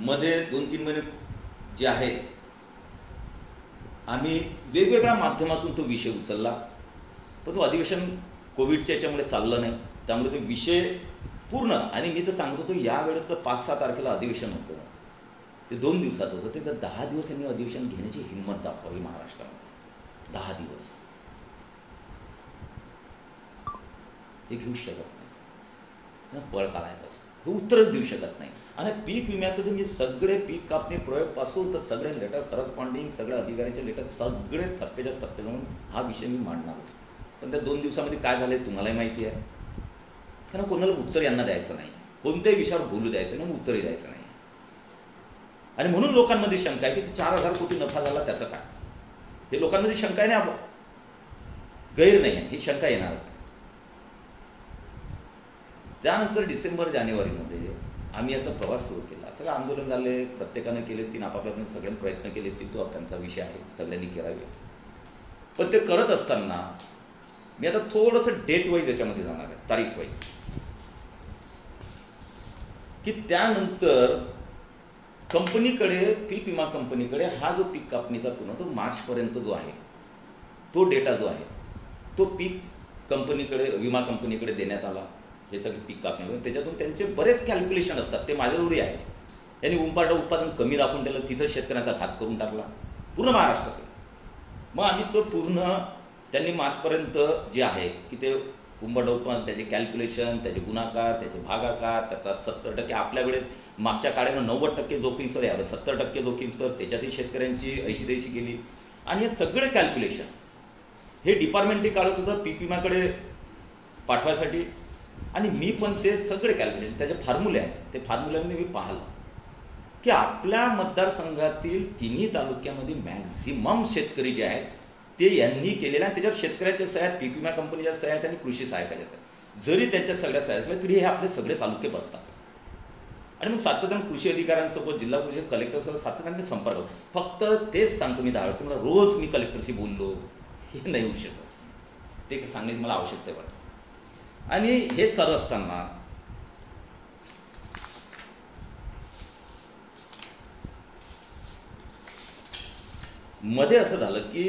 मध्ये 2-3 महिने जे आहेत आम्ही वेगवेगळ्या माध्यमातून तो विषय उचलला, पण तो अधिवेशन कोविडच्या याच्यामुळे चाललं नाही. त्यामुळे तो विषय पूर्ण, आणि मी तर सांगत होतो या वेळेचं 5-6 तारखेला अधिवेशन होतं, ते 2 दिवसाचं होतं. ते तर 10 दिवस यांनी अधिवेशन घेण्याची हिंमत दाखवावी महाराष्ट्रामध्ये. 10 दिवस हे घेऊ शकत नाही, पळ काढायचं असतं, हे उत्तरच देऊ शकत नाही. आणि पीक विम्याचं तर मी सगळे पीक कापणी प्रयोगपासून तर सगळे लेटर, करस्पॉन्डिंग सगळ्या अधिकाऱ्यांचे लेटर सगळे थप्प्याच्या थप्पे जाऊन हा विषय मी मांडणार होतो. पण त्या 2 दिवसामध्ये काय झालंय तुम्हालाही माहिती आहे. कारण कोणाला उत्तर यांना द्यायचं नाही, कोणत्याही विषयावर बोलू द्यायचं नाही, उत्तरही द्यायचं नाही. आणि म्हणून लोकांमध्ये शंका आहे की 4,000 कोटी नफा झाला त्याचं काय. हे लोकांमध्ये शंका आहे ना, गैर नाही आहे, ही शंका येणारच आहे. त्यानंतर डिसेंबर-जानेवारीमध्ये आम्ही आता प्रवास सुरू केला. सगळं आंदोलन झाले, प्रत्येकानं केले असतील, आपापल्या सगळ्यांनी प्रयत्न केले असतील, तो त्यांचा विषय आहे, सगळ्यांनी करावे. पण ते करत असताना मी आता थोडंसं डेट वाईज याच्यामध्ये जाणार आहे, तारीख वाईज, की त्यानंतर कंपनीकडे, पीक विमा कंपनीकडे हा जो पीक कापणीचा पूर्ण तो मार्चपर्यंत जो आहे तो डेटा जो आहे तो पीक कंपनीकडे, विमा कंपनीकडे देण्यात आला. हे सगळे पीक कापणी, त्याच्यातून त्यांचे बरेच कॅल्क्युलेशन असतात, ते माझ्याजवळ आहे. त्यांनी उंपाटा उत्पादन कमी दाखवून दिलं, तिथं शेतकऱ्याचा घात करून टाकला पूर्ण महाराष्ट्रात. मग आम्ही तो पूर्ण त्यांनी मार्चपर्यंत जे आहे की ते उंपाटा उत्पादन, त्याचे कॅल्क्युलेशन, त्याचे गुणाकार, त्याचे भागाकार, त्याचा 70% आपल्या वेळेस मागच्या काळानं 90% जोखीम स्तर, यावेळेस 70% जोखीम स्तर, त्याच्यातही शेतकऱ्यांची 80-80 केली. आणि हे सगळे कॅल्क्युलेशन हे डिपार्टमेंटही काढत होतं पीक विमाकडे पाठवायसाठी. आणि मी पण ते सगळे कॅल्क्युलेशन, त्याचे फॉर्म्युले आहेत, ते फॉर्म्युल्यांनी मी पाहिलं की आपल्या मतदारसंघातील 3ही तालुक्यामध्ये मॅक्झिमम शेतकरी जे आहेत ते यांनी केलेल्या, त्याच्यावर शेतकऱ्याच्या सह्या आहेत, पीक विमा कंपनीच्या सह्या आहेत आणि कृषी सहायकाच्या सह्या. जरी त्यांच्या सगळ्या सह्या असल्या तरी हे आपले सगळे तालुके बसतात. आणि मग सातत्यानं कृषी अधिकाऱ्यांसोबत, जिल्हा परिषद कलेक्टरसोबत सातत्याने संपर्क. फक्त तेच सांगतो मी 10 वर्ष, मला रोज मी कलेक्टरशी बोललो, हे नाही होऊ शकत, ते सांगण्याची मला आवश्यकता वाटते. आणि हे चालू असताना मध्ये असं झालं की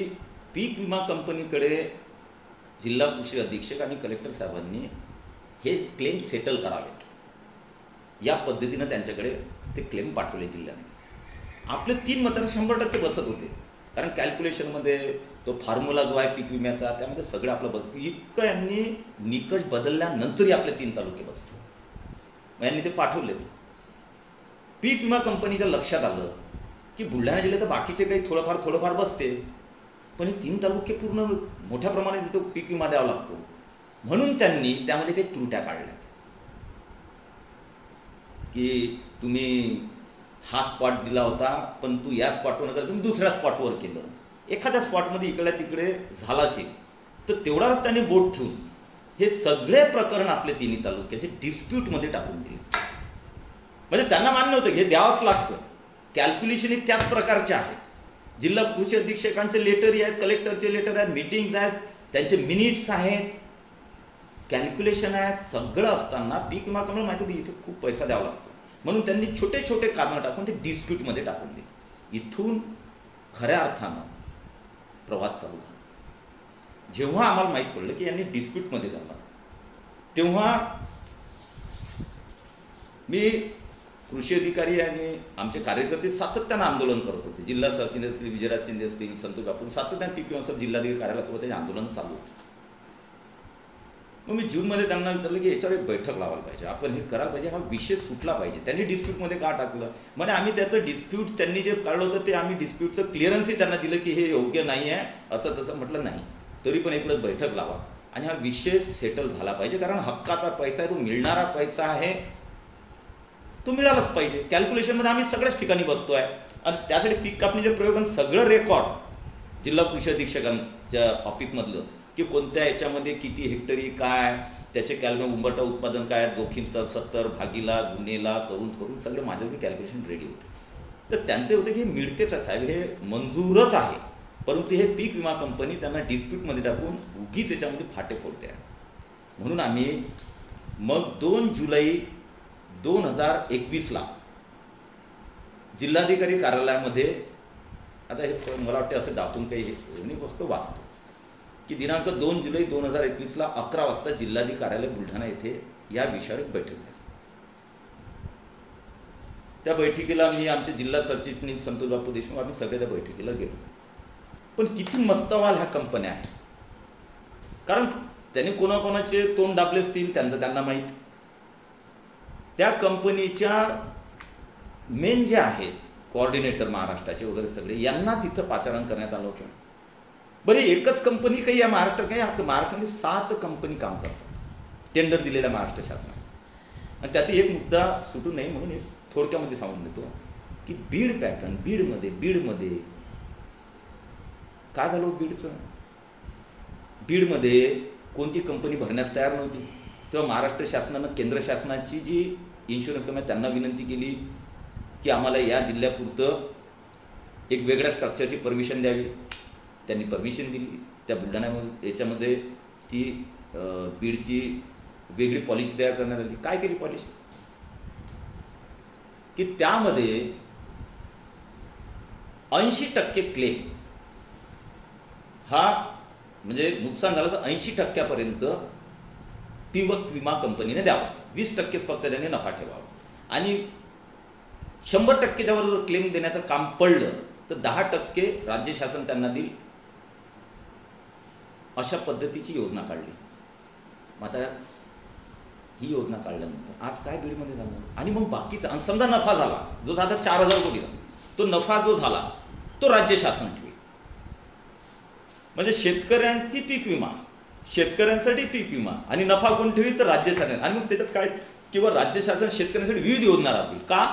पीक विमा कंपनीकडे जिल्हा कृषी अधीक्षक आणि कलेक्टर साहेबांनी हे क्लेम सेटल करावेत या पद्धतीनं त्यांच्याकडे ते क्लेम पाठवले जिल्ह्याने. आपले 3 मतदार 100% बसत होते. कारण कॅल्क्युलेशनमध्ये तो फॉर्म्युला जो आहे पीक विम्याचा त्यामध्ये सगळं आपलं इतकं यांनी निकष बदलल्यानंतरही आपले 3 तालुके बसले. मग यांनी ते पाठवले. पीक विमा कंपनीच्या लक्षात आलं की बुलढाणा जिल्ह्यात बाकीचे काही थोडंफार बसते, पण हे 3 तालुके पूर्ण मोठ्या प्रमाणात तिथं पीक विमा द्यावा लागतो. म्हणून त्यांनी त्यामध्ये काही त्रुट्या काढल्या की तुम्ही हा स्पॉट दिला होता पण तू या स्पॉटवर नका तुम्ही दुसऱ्या स्पॉटवर केलं. एखाद्या स्पॉटमध्ये इकडे तिकडे झाला असेल तर तेवढाच त्यांनी बोट ठेवून हे सगळे प्रकरण आपले 3 तालुक्याचे डिस्प्यूटमध्ये टाकून दिले. म्हणजे त्यांना मान्य होतं की हे द्यावंच लागतं. कॅल्क्युलेशन हे त्याच प्रकारचे आहेत. जिल्हा कृषी अधीक्षकांचे लेटरही आहेत, कलेक्टरचे लेटर आहेत, मीटिंग्स आहेत, त्यांचे मिनिट्स आहेत, कॅल्क्युलेशन आहेत. सगळं असताना पीक विमा कंपनीला माहिती होती इथे खूप पैसा द्यावा लागतो. म्हणून त्यांनी छोटे छोटे कारणं टाकून ते डिस्प्यूटमध्ये टाकून दिले. इथून खऱ्या अर्थानं प्रवास चालू झाला. जेव्हा आम्हाला माहीत पडलं की यांनी डिस्प्यूटमध्ये झाला तेव्हा मी कृषी अधिकारी आणि आमचे कार्यकर्ते सातत्यानं आंदोलन करत होते. जिल्हा सरचिटणीस असतील, विजयराज शिंदे असतील, संतोष बापू सातत्यानं पीक विमा जिल्हाधिकारी कार्यालयासोबत त्याचे आंदोलन चालू होते. मग मी जूनमध्ये त्यांना विचारलं की याच्यावर एक बैठक लावायला पाहिजे, आपण हे करायला पाहिजे, हा विषय सुटला पाहिजे. त्यांनी डिस्प्यूटमध्ये का टाकलं म्हणजे आम्ही त्याचं डिस्प्यूट त्यांनी जे काढलं होतं ते आम्ही डिस्प्यूटचं क्लिअरन्सही त्यांना दिलं की हे योग्य नाही आहे असं तसं म्हटलं नाही. तरी पण एक बैठक लावा आणि हा विषय सेटल झाला पाहिजे. कारण हक्काचा पैसा आहे, तो मिळणारा पैसा आहे, तो मिळालाच पाहिजे. कॅल्क्युलेशनमध्ये आम्ही सगळ्याच ठिकाणी बसतोय आणि त्यासाठी पीक कापणीचे प्रयोग आणि सगळं रेकॉर्ड जिल्हा कृषी अधीक्षकांच्या ऑफिसमधलं की कोणत्या याच्यामध्ये किती हेक्टरी काय त्याचे उंबरठा उत्पादन काय जोखीम 70 भागीला गुन्हेला करून सगळे माझ्याकडे कॅल्क्युलेशन रेडी होते. तर त्यांचे होते की हे मिळतेच आहे साहेब, हे मंजूरच आहे, परंतु हे पीक विमा कंपनी त्यांना डिस्प्यूटमध्ये टाकून उगीच याच्यामध्ये फाटे फोडते आहे. म्हणून आम्ही मग 2 जुलै 2021 जिल्हाधिकारी कार्यालयामध्ये आता हे मला वाटतं असं दाखवून काही मी फक्त वाचतो की दिनांक 2 जुलै 2021 11 वाजता जिल्हाधिकारी कार्यालय बुलढाणा येथे या विषयावर एक बैठक झाली. त्या बैठकीला मी आमचे जिल्हा सरचिटणीस संतोष बापू देशमुख आम्ही सगळे त्या बैठकीला गेलो. पण किती मस्तवाल ह्या कंपन्या आहेत. कारण त्यांनी कोणाकोणाचे तोंड दाबले असतील त्यांचं त्यांना माहीत. त्या कंपनीच्या मेन जे आहेत कोऑर्डिनेटर महाराष्ट्राचे वगैरे सगळे यांना तिथं पाचारण करण्यात आलं होतं. बरे एकच कंपनी काही या महाराष्ट्रात काही महाराष्ट्रामध्ये 7 कंपनी काम करतात टेंडर दिलेल्या महाराष्ट्र शासनाने. आणि त्यात एक मुद्दा सुटू नये म्हणून एक थोडक्यामध्ये सांगून देतो की बीड पॅटर्न बीडमध्ये काय झालं. बीडमध्ये कोणती कंपनी भरण्यास तयार नव्हती. तेव्हा महाराष्ट्र शासनानं केंद्र शासनाची जी इन्शुरन्स कंपनी त्यांना विनंती केली की आम्हाला या जिल्ह्यापुरतं एक वेगळ्या स्ट्रक्चरची परमिशन द्यावी. त्यांनी परमिशन दिली. त्या बुलढाणा याच्यामध्ये ती बीडची वेगळी पॉलिसी तयार करण्यात आली. काय केली पॉलिसी की त्यामध्ये 80% क्लेम हा म्हणजे नुकसान झालं तर 80% पीक विमा कंपनीने द्यावा, 20% फक्त त्यांनी नफा ठेवावा आणि 100%च्या वर जर क्लेम देण्याचं काम पडलं तर 10% राज्य शासन त्यांना देईल. अशा पद्धतीची योजना काढली. मग आता ही योजना काढल्यानंतर आज काय बीडमध्ये झालं आणि मग बाकीचा आणि समजा नफा झाला जो झाला 4000 कोटीचा, तो नफा जो झाला तो राज्य शासन ठेवेल. म्हणजे शेतकऱ्यांची पीक विमा, शेतकऱ्यांसाठी पीक विमा आणि नफा कोण ठेवी तर राज्य शासन. आणि मग त्याच्यात काय किंवा राज्य शासन शेतकऱ्यांसाठी विविध योजना राबतील. का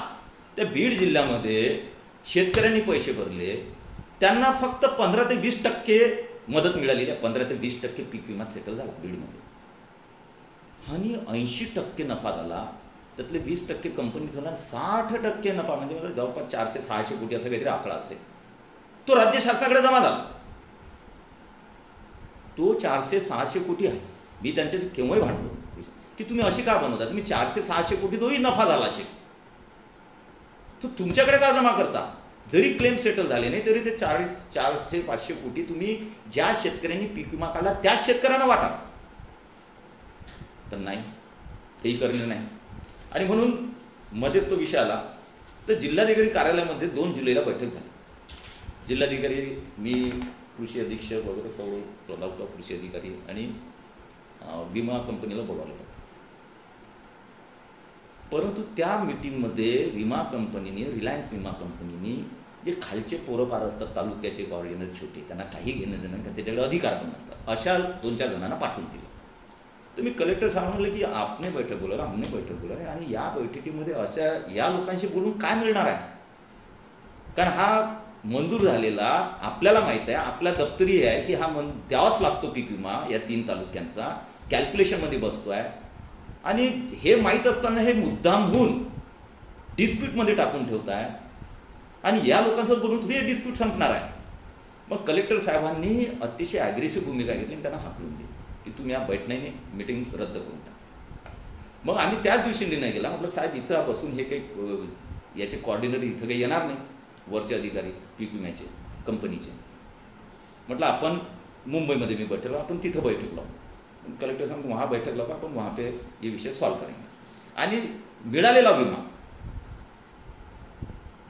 त्या बीड जिल्ह्यामध्ये शेतकऱ्यांनी पैसे भरले त्यांना फक्त 15 ते 20% मदत मिळाली. 15 ते 20% पीक विमा सेटल झाला बीडमध्ये आणि 80% नफा झाला. त्यातले 20% कंपनीत होणार, 60% नफा म्हणजे मला जवळपास 400-600 कोटी असा काहीतरी आकडा असेल तो राज्य शासनाकडे जमा झाला. तो 400-600 कोटी आहे. मी त्यांच्याशी केव्हाही भांडलो की तुम्ही अशी का बनवता, तुम्ही 400-600 कोटी तोही नफा झाला असेल तर तुमच्याकडे का जमा करता. जरी क्लेम सेटल झाले नाही तरी ते 400-500 कोटी तुम्ही ज्या शेतकऱ्यांनी पीक विमा काढला त्याच शेतकऱ्यांना वाटा. तर नाही, तेही करले नाही. आणि म्हणून मध्येच तो विषय आला तर जिल्हाधिकारी कार्यालयामध्ये 2 जुलैला बैठक झाली. जिल्हाधिकारी, मी, कृषी अधीक्षक वगैरे सर्व प्रधान कृषी अधिकारी आणि विमा कंपनीला बोलावलं होतं. परंतु त्या मीटिंगमध्ये विमा कंपनीने, रिलायन्स विमा कंपनीने, जे खालचे पोरं पार असतात तालुक्याचे कोऑर्डिनेटर छोटे, त्यांना काही घेणं देणं, त्याच्याकडे अधिकार पण नसतात, अशा 2-4 जणांना पाठवून दिलं. तर मी कलेक्टर साहेब म्हणलं की आपने बैठक बोलावलं, हमने बैठक बोलावलं, आणि या बैठकीमध्ये अशा या लोकांशी बोलून काय मिळणार आहे? कारण हा मंजूर झालेला आपल्याला माहित आहे, आपल्या दप्तरी आहे की हा द्यावाच लागतो पीक विमा या 3 तालुक्यांचा, कॅल्क्युलेशनमध्ये बसतोय. आणि हे माहीत असताना हे मुद्दामहून डिस्प्यूटमध्ये टाकून ठेवताय आणि या लोकांसोबत बोलून थोडी डिस्प्यूट संपणार आहे. मग कलेक्टर साहेबांनी अतिशय ॲग्रेसिव्ह भूमिका घेतली आणि त्यांना हाकलून दिली की तुम्ही या बैठकीने मीटिंग रद्द करून टाका. मग आम्ही त्याच दिवशी निर्णय केला, म्हटलं साहेब इथं बसून हे काही याचे कोऑर्डिनेटर इथं काही येणार नाही, वरचे अधिकारी पीक विम्याचे कंपनीचे. म्हटलं आपण मुंबईमध्ये मी बैठक, आपण तिथं बैठक लावू. कलेक्टर साहब वहाँ बैठक लगा, अपन वहाँ पे ये विषय सॉल्व करेंगे. आणि मिळालेला विमा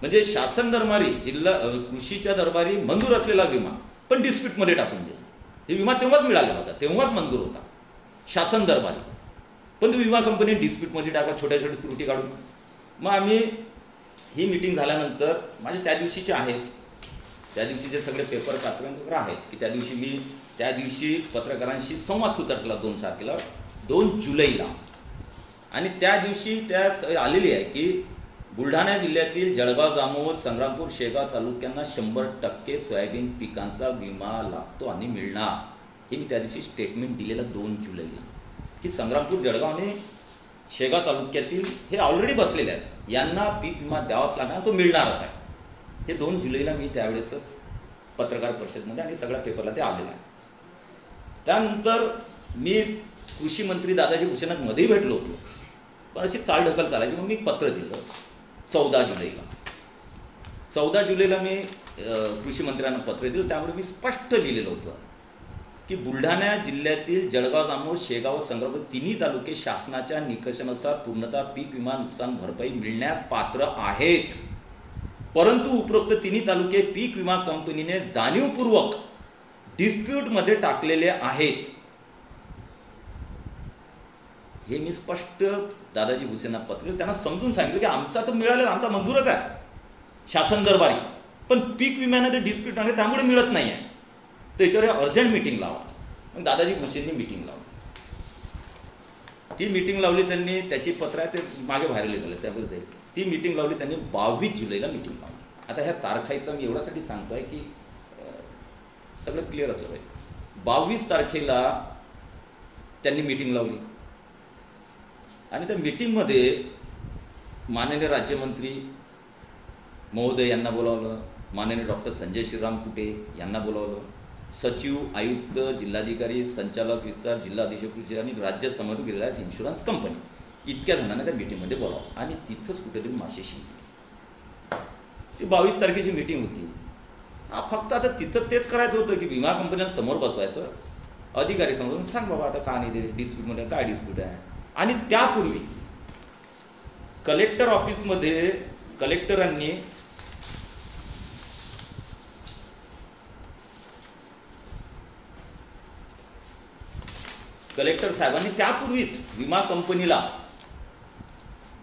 म्हणजे शासन दरबारी, जिल्हा कृषीच्या दरबारी मंजूर असलेला विमा पण डिस्प्यूटमध्ये टाकून दिला. हे विमा तेव्हाच मिळालेला होता, तेव्हाच मंजूर होता शासन दरबारी, पण तो विमा कंपनी डिस्प्यूटमध्ये टाका, छोट्या छोट्या त्रुटी काढून. मग आम्ही ही मीटिंग झाल्यानंतर माझे त्या दिवशीचे आहेत, त्या दिवशीचे सगळे पेपर कात्रंकर आहेत की त्या दिवशी पत्रकारांशी संवाद सुतटला 2 तारखेला, 2 जुलैला. आणि त्या दिवशी त्या आलेली आहे की बुलढाणा जिल्ह्यातील जळगाव, जामोद, संग्रामपूर, शेगाव तालुक्यांना 100% सोयाबीन पिकांचा विमा लागतो आणि मिळणार. हे मी त्या दिवशी स्टेटमेंट दिलेलं 2 जुलैला की संग्रामपूर, जळगाव आणि शेगाव तालुक्यातील हे ऑलरेडी बसलेले आहेत, यांना पीक विमा द्यावाच लागणार, तो मिळणारच आहे. हे 2 जुलैला मी त्यावेळेसच पत्रकार परिषदेमध्ये आणि सगळ्या पेपरला ते आलेलं आहे. त्यानंतर मी कृषी मंत्री दादाजी भुसेनाथमध्येही भेटलो होतो, पण अशी चालढकल चालायची. मग मी पत्र दिलं 14 जुलैला. 14 जुलैला मी कृषी मंत्र्यांना पत्र दिलं. त्यामुळे मी स्पष्ट लिहिलेलं होतं की बुलढाणा जिल्ह्यातील जळगाव, जामोद, शेगाव, संग्रामपूर 3 तालुके शासनाच्या निकषानुसार पूर्णतः पीक विमा नुकसान भरपाई मिळण्यास पात्र आहेत, परंतु उपरोक्त 3 तालुके पीक विमा कंपनीने जाणीवपूर्वक डिस्प्यूटमध्ये टाकलेले आहेत. हे मी स्पष्ट दादाजी भुसेंना पत्र, त्यांना समजून सांगितलं की आमचा तर मिळालेला, आमचा मंजूरच आहे शासन दरबारी, पण पीक विम्याने ते डिस्प्यूट आहे त्यामुळे मिळत नाही आहे, त्याच्यावर अर्जंट मीटिंग लावा. मग दादाजी भुसेंनी मीटिंग लावली. ती मीटिंग लावली त्यांनी, त्याची पत्र आहे ते मागे व्हायरल झालं त्याबद्दल. ती मीटिंग लावली त्यांनी 22 जुलैला मीटिंग लावली. आता ह्या तारखाईचा मी एवढ्यासाठी सांगतोय की सगळं क्लिअर असलं पाहिजे. 22 तारखेला त्यांनी मीटिंग लावली आणि त्या मीटिंगमध्ये माननीय राज्यमंत्री महोदय यांना बोलावलं, माननीय डॉक्टर संजय श्रीराम कुटे यांना बोलावलं, सचिव, आयुक्त, जिल्हाधिकारी, संचालक विस्तार, जिल्हा अधीक्षक आणि राज्य समन्वयक रिलायन्स इन्शुरन्स कंपनी इतक्या जणांना त्या मीटिंगमध्ये बोलावलं आणि तिथंच कुठेतरी माशी शिंकली. ती 22 तारखेची मीटिंग होती. फक्त आता तिथं तेच करायचं होतं की विमा कंपन्यांना समोर बसवायचं, अधिकारी समोर सांग बाबा आता का नाही दे डिस्प्यूटमध्ये, काय डिस्प्यूट आहे. आणि त्यापूर्वी कलेक्टर ऑफिसमध्ये कलेक्टरांनी कलेक्टर साहेबांनी त्यापूर्वीच विमा कंपनीला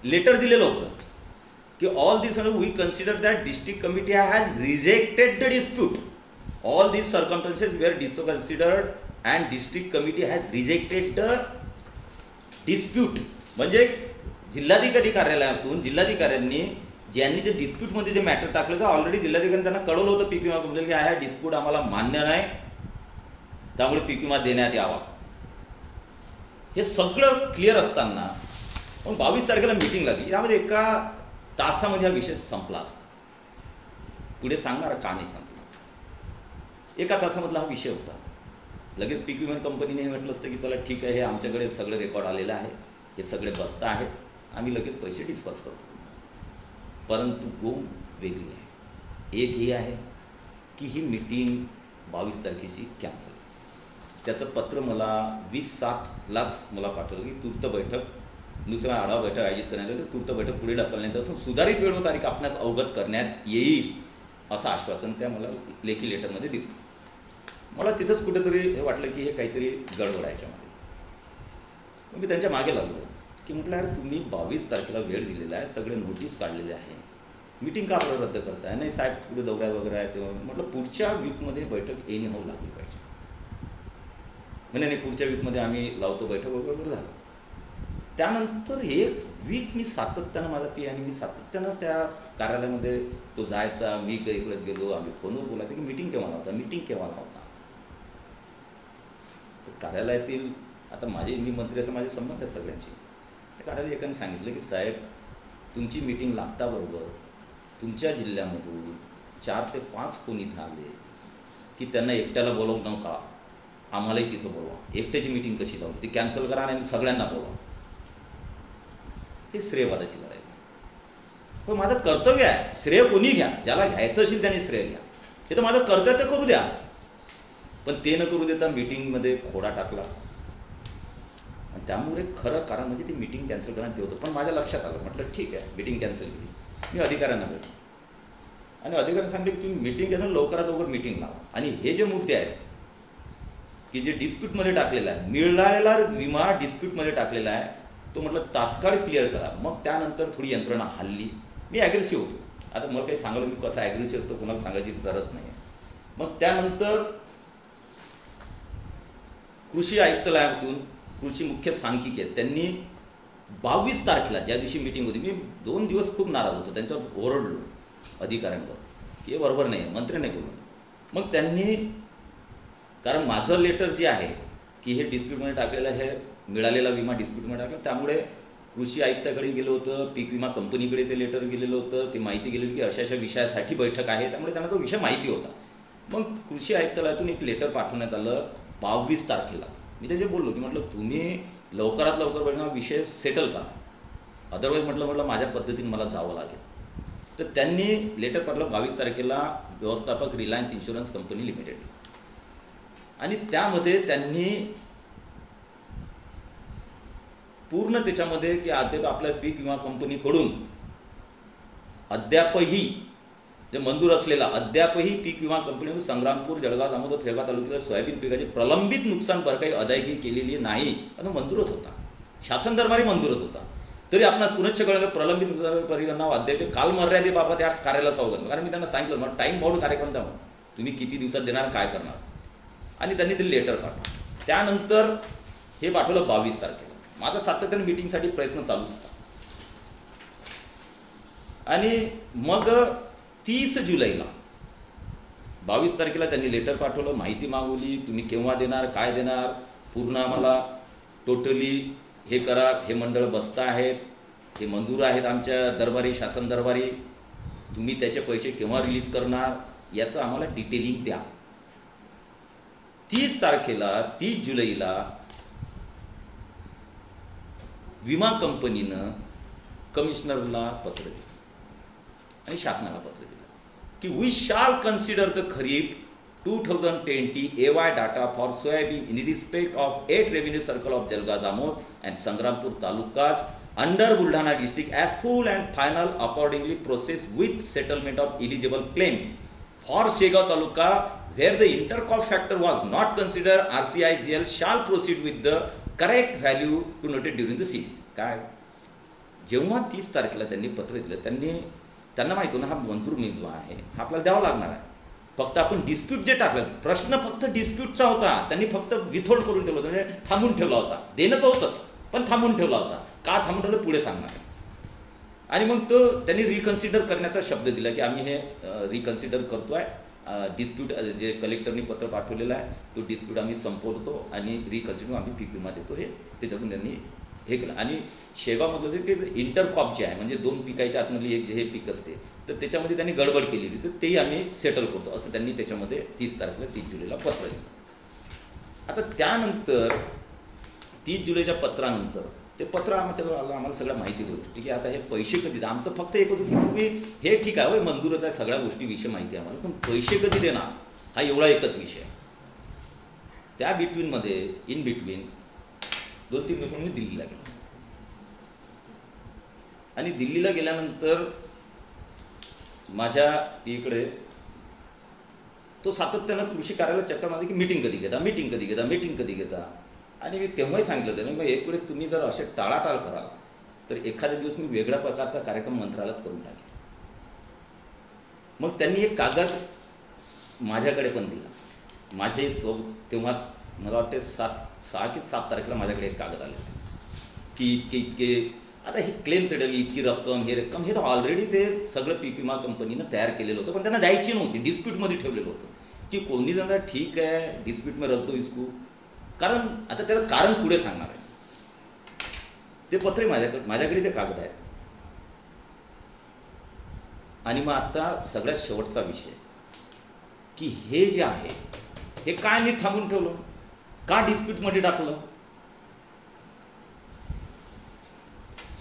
लेटर दिलेलं होतं की all this we consider that district committee has rejected the dispute, all this circumstances were considered and district committee has rejected the dispute. म्हणजे जिल्हाधिकारी कार्यालयातून जिल्हाधिकाऱ्यांनी ज्यांनी जे डिस्प्यूटमध्ये जे मॅटर टाकलं तर ऑलरेडी जिल्हाधिकाऱ्यांनी त्यांना कळवलं होतं पीक विमा कंपनीला की हा डिस्प्यूट आम्हाला मान्य नाही, त्यामुळे पीक विमा देण्यात यावा. हे सगळं क्लिअर असताना मग 22 तारखेला मीटिंग लागली. यामध्ये एका तासामध्ये हा विषय संपला असता. पुढे सांगणार का नाही संपला, एका तासामधला हा विषय होता. लगेच पीक विमा कंपनीने हे म्हटलं असतं की चला ठीक आहे, हे आमच्याकडे सगळं रेकॉर्ड आलेलं आहे, हे सगळे बसता आहेत, आम्ही लगेच पैसे डिस्पर्स करतो. परंतु गोम वेगळी आहे. एक ही आहे की ही मीटिंग 22 तारखेची कॅन्सल. त्याचं पत्र मला 20/7लाच मला पाठवलं की तूर्त बैठक नुकसान आढावा बैठक आयोजित करण्यात आली, तूर्त बैठक पुढे ढकलण्यात असून सुधारित वेळ व तारीख आपणास अवगत करण्यात येईल असं आश्वासन त्या मला लेखी लेटरमध्ये दिलं. मला तिथंच कुठेतरी हे वाटलं की हे काहीतरी गडबड आहे याच्यामध्ये. मी त्यांच्या मागे लागलो की म्हटलं यार तुम्ही 22 तारखेला वेळ दिलेला आहे, सगळे नोटीस काढलेले आहे, मीटिंग का आपल्याला रद्द करताय? नाही साहेब पुढे दौऱ्या वगैरे आहे तेव्हा म्हटलं पुढच्या वीकमध्ये बैठक एनी हाऊ लागली पाहिजे. म्हणजे नाही पुढच्या वीकमध्ये आम्ही लावतो बैठक वगैरे झालं. त्यानंतर 1 वीक मी सातत्यानं माझा पी आणि मी सातत्यानं त्या कार्यालयामध्ये तो जायचा, मी इकडे गेलो, आम्ही फोनवर बोलायचं की मीटिंग केव्हा लावता, मीटिंग केव्हा लावता. कार्यालयातील आता मी मंत्री असं माझे संबंध आहे सगळ्यांशी. त्या कार्यालय एकाने सांगितलं की साहेब तुमची मीटिंग लागताबरोबर तुमच्या जिल्ह्यामधून 4 ते 5 कोणी इथं आले की त्यांना एकट्याला बोलवू नका, आम्हालाही तिथं बोलवा. एकट्याची मीटिंग कशी लावू, ती कॅन्सल करा आणि सगळ्यांना बोलवा. हे श्रेयवादाची लढाई. पण माझं कर्तव्य आहे, श्रेय कोणी घ्या, ज्याला घ्यायचं असेल त्यांनी श्रेय घ्या, हे तर माझं कर्तव्य करू द्या. पण ते न करू देता मीटिंगमध्ये खोडा टाकला आणि त्यामुळे खरं कारण म्हणजे ती मीटिंग कॅन्सल करण्यात ते होतं. पण माझ्या लक्षात आलं, म्हटलं ठीक आहे मीटिंग कॅन्सल केली. मी अधिकाऱ्यांना भेटलो आणि अधिकाऱ्यांना सांगितलं की तुम्ही मीटिंग घेणं लवकरात लवकर मीटिंग लावा आणि हे जे मुद्दे आहेत की जे डिस्प्यूटमध्ये टाकलेला आहे, मिळालेला विमा डिस्प्यूटमध्ये टाकलेला आहे, तो म्हटलं तात्काळ क्लिअर करा. मग त्यानंतर थोडी यंत्रणा हल्ली. मी ॲग्रेसिव्ह होतो. आता मला काही सांगायला मी कसा ॲग्रेसिव्ह असतो कोणाला सांगायची गरज नाही. मग त्यानंतर कृषी आयुक्तालयातून कृषी मुख्य सांख्यिकी आहेत त्यांनी 22 तारखेला ज्या दिवशी मीटिंग होती, मी 2 दिवस खूप नाराज होतो, त्यांच्यावर ओरडलो अधिकाऱ्यांवर की हे बरोबर नाही आहे, मंत्री नाही बोलून. मग त्यांनी कारण माझं लेटर जे आहे की हे डिस्प्यूटमध्ये टाकलेलं हे मिळालेला विमा डिस्प्यूटमध्ये टाकला, त्यामुळे कृषी आयुक्ताकडे गेलं होतं, पीक विमा कंपनीकडे ते लेटर गेलेलं होतं, ती माहिती गेली की अशा विषयासाठी बैठक आहे, त्यामुळे त्यांना तो विषय माहिती होता. मग कृषी आयुक्तालयातून एक लेटर पाठवण्यात आलं 22 तारखेला. मी त्याचे बोललो की म्हटलं तुम्ही लवकरात लवकर बैठक विषय सेटल करा, अदरवाईज म्हटलं माझ्या पद्धतीने मला जावं लागेल. तर त्यांनी लेटर पाठवलं 22 तारखेला व्यवस्थापक रिलायन्स इन्शुरन्स कंपनी लिमिटेड आणि त्यामध्ये त्यांनी पूर्ण त्याच्यामध्ये की अद्याप आपल्या पीक विमा कंपनीकडून अद्यापही जे मंजूर असलेला अद्यापही पीक विमा कंपनीकडून संग्रामपूर, जळगाव, दामोदर, शेगाव तालुक्यात सोयाबीन पिकाची प्रलंबित नुकसान भरपाई अदायगी केलेली नाही. आणि मंजूरच होता, शासन दरबारी मंजूरच होता. तरी आपणास पुनश्च कळलं प्रलंबित नुकसान परिणाम अध्यक्ष कालमर्यादेबाबत या कार्याला अवगत. कारण मी त्यांना सांगितलं मला टाईम बाउंड कार्यक्रम द्या, तुम्ही किती दिवसात देणार, काय करणार. आणि त्यांनी ते लेटर पाठवलं. त्यानंतर हे पाठवलं 22 तारखेला. माझा सातत्याने मीटिंगसाठी प्रयत्न चालू होता. आणि मग 30 जुलैला 22 तारखेला त्यांनी लेटर पाठवलं, माहिती मागवली, तुम्ही केव्हा देणार, काय देणार, पूर्ण आम्हाला टोटली हे करा, हे मंडळ बसता आहेत, हे मंजूर आहेत आमच्या दरबारी, शासन दरबारी, तुम्ही त्याचे पैसे केव्हा रिलीज करणार याचं आम्हाला डिटेलिंग द्या. 30 तारखेला 30 जुलैला विमा कंपनीनं कमिशनरला पत्र दिलं आणि शासनाला पत्र दिलं की we shall consider the kharif 2020 AY data for soybean in respect of 8 revenue circle of Jalgaon, Damod and Sangrampur talukas under Buldhana district as full and final accordingly process with settlement of eligible claims. For Shegaon taluka where the intercrop factor was not considered, RCIGL shall proceed with the correct value to noted during the season. काय जेव्हा 30 तारखेला त्यांनी पत्र दिलं, त्यांना माहिती होतं हा मंजूर जो आहे हा आपल्याला द्यावा लागणार आहे. फक्त आपण डिस्प्यूट जे टाकलं, प्रश्न फक्त डिस्प्यूटचा होता, त्यांनी फक्त विथहोल्ड करून ठेवलं होतं, म्हणजे थांबून ठेवला होता. देणं तर होतंच पण थांबून ठेवला होता. का थांबून ठेवलं पुढे सांगणार. आणि मग तो त्यांनी रिकन्सिडर करण्याचा शब्द दिला की आम्ही हे रिकन्सिडर करतोय, डिस्प्यूट जे कलेक्टरनी पत्र पाठवलेलं आहे तो डिस्प्यूट आम्ही संपवतो आणि रिकन्सिडर आम्ही पीक विमा देतो. हे त्याच्यातून त्यांनी हे केलं. आणि शेगावमधलं जे ते इंटरक्रॉप जे आहे म्हणजे 2 पिकाच्या आतमधली एक जे हे पीक असते तर त्याच्यामध्ये त्यांनी गडबड केलेली, तर तेही आम्ही सेटल करतो असं त्यांनी त्याच्यामध्ये 30 तारखेला 30 जुलैला पत्र दिलं. आता त्यानंतर 30 जुलैच्या पत्रानंतर ते पत्र आमच्याजवळ आलं, आम्हाला सगळ्या माहिती गोष्टी की आता हे पैसे कधी द्या. आमचं फक्त एक होतं की तुम्ही हे ठीक आहे मंजूरच आहे, सगळ्या गोष्टीविषयी माहिती आहे आम्हाला, पण पैसे कधी देणार हा एवढा एकच विषय. त्या बिटवीनमध्ये इन बिटवीन 2-3 दिवसांनी मी दिल्लीला गेलो. आणि दिल्लीला गेल्यानंतर माझ्या इकडे तो सातत्यानं कृषी कार्यालयात चक्कर मारली की मीटिंग कधी घेता, मीटिंग कधी घेता, मीटिंग कधी घेता. आणि मी तेव्हाही सांगितलं त्याने, मग एक वेळेस तुम्ही जर असे टाळाटाळ कराल तर एखाद्या दिवस मी वेगळ्या प्रकारचा कार्यक्रम मंत्रालयात करून टाकेन. मग त्यांनी एक कागद माझ्याकडे पण दिला. माझे तेव्हा मला वाटते 6 की 7 तारखेला माझ्याकडे एक कागद आले की इतके आता हे क्लेम सेटल, इतकी रक्कम, हे रक्कम, हे तर ऑलरेडी ते सगळं पीक विमा कंपनीनं तयार केलेलं होतं, पण त्यांना द्यायची नव्हती, डिस्प्यूटमध्ये ठेवलेलं होतं की कोणी जण ठीक आहे डिस्प्यूट में रख दो इसको. कारण आता त्याचं कारण पुढे सांगणार आहे. ते पत्रे माझ्याकडे ते कागद आहेत. आणि मग आता सगळ्यात शेवटचा विषय की हे जे आहे हे काय नीट थांबून ठेवलं, का डिस्प्यूटमध्ये टाकलं.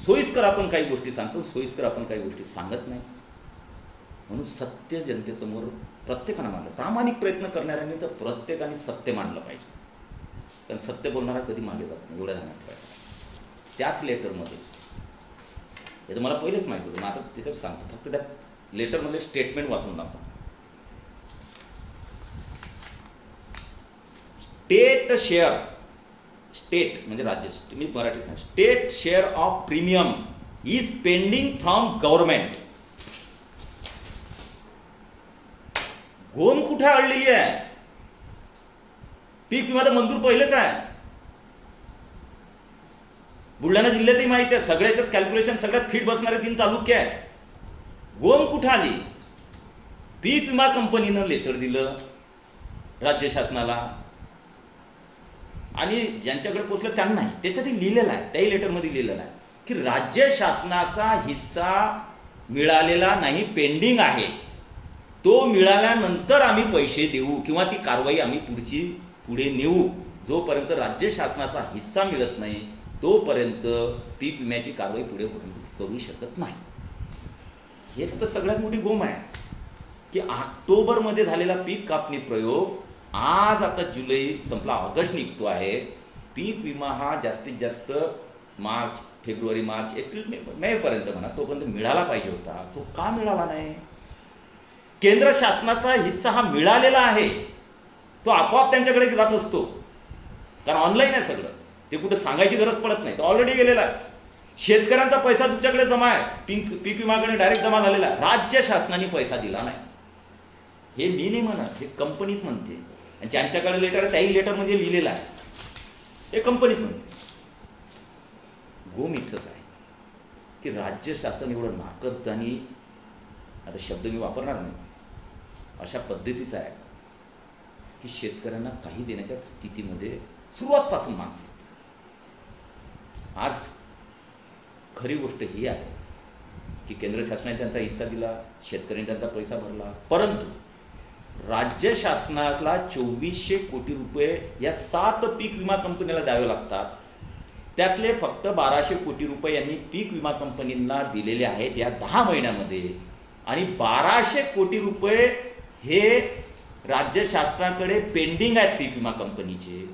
सोयीस्कर आपण काही गोष्टी सांगतो, सोयीस्कर आपण काही गोष्टी सांगत नाही. म्हणून सत्य जनतेसमोर प्रत्येकानं मांडलं. प्रामाणिक प्रयत्न करणाऱ्यांनी तर प्रत्येकाने सत्य मांडलं पाहिजे, कारण सत्य बोलणारा कधी मागे जात नाही, एवढ्या ध्यानात ठेवायचं. त्याच लेटरमध्ये हे तर मला पहिलेच माहिती होतं, आता त्याच्यात सांगतो. फक्त त्या लेटरमध्ये स्टेटमेंट वाचून दाखवा. स्टेट शेअर, स्टेट म्हणजे राज्य, मी मराठीत, state share of premium is pending from government. गोम कुठे अडलेली आहे. पीक विमा तर मंजूर पहिलेच आहे. बुलढाणा जिल्ह्यातही माहिती आहे, सगळ्याच्यात कॅल्क्युलेशन सगळ्यात फिट बसणारे 3 तालुके आहेत. गोम कुठे आली. पीक विमा कंपनीनं लेटर दिलं राज्य शासनाला आणि ज्यांच्याकडे पोहोचलं त्यांना नाही. त्याच्यातही लिहिलेलं आहे, त्याही लेटरमध्ये लिहिलेलं आहे की राज्य शासनाचा हिस्सा मिळालेला नाही, पेंडिंग आहे. तो मिळाल्यानंतर आम्ही पैसे देऊ किंवा ती कारवाई आम्ही पुढे नेऊ. जोपर्यंत राज्य शासनाचा हिस्सा मिळत नाही तोपर्यंत पीक विम्याची कारवाई पुढे करू शकत नाही. हेच तर सगळ्यात मोठी गोम आहे की ऑक्टोबरमध्ये झालेला पीक कापणी प्रयोग, आज आता जुलै संपला, ऑगस्ट निघतो आहे. पीक विमा हा जास्तीत जास्त मार्च, फेब्रुवारी, मार्च, एप्रिल, मे पर्यंत म्हणा, तोपर्यंत मिळाला पाहिजे होता. तो का मिळाला नाही. केंद्र शासनाचा हिस्सा हा मिळालेला आहे, तो आपोआप त्यांच्याकडे जात असतो, कारण ऑनलाईन आहे सगळं. ते कुठे सांगायची गरज पडत नाही, तो ऑलरेडी गेलेला आहे. शेतकऱ्यांचा पैसा तुमच्याकडे जमा आहे, पीक विमाकडे डायरेक्ट जमा झालेला आहे. राज्य शासनाने पैसा दिला नाही. हे मी नाही म्हणत, हे कंपनीच म्हणते. आणि ज्यांच्याकडे लेटर आहे त्याही लेटरमध्ये लिहिलेलं आहे, हे कंपनीच म्हणते. गोम इथंच आहे की राज्य शासन एवढं नाकर्त आणि आता शब्द मी वापरणार नाही, अशा पद्धतीचं आहे की शेतकऱ्यांना काही देण्याच्या स्थितीमध्ये सुरुवातपासून माणसं. आज खरी गोष्ट ही आहे की केंद्र शासनाने त्यांचा हिस्सा दिला, शेतकऱ्यांनी त्यांचा पैसा भरला, परंतु राज्य शासनाला 2400 कोटी रुपये या 7 पीक विमा कंपनीला द्यावे लागतात. त्यातले फक्त 1200 कोटी रुपये यांनी पीक विमा कंपनींना दिलेले आहेत या 10 महिन्यामध्ये, आणि 1200 कोटी रुपये हे राज्य शासनाकडे पेंडिंग आहेत पीक विमा कंपनीचे.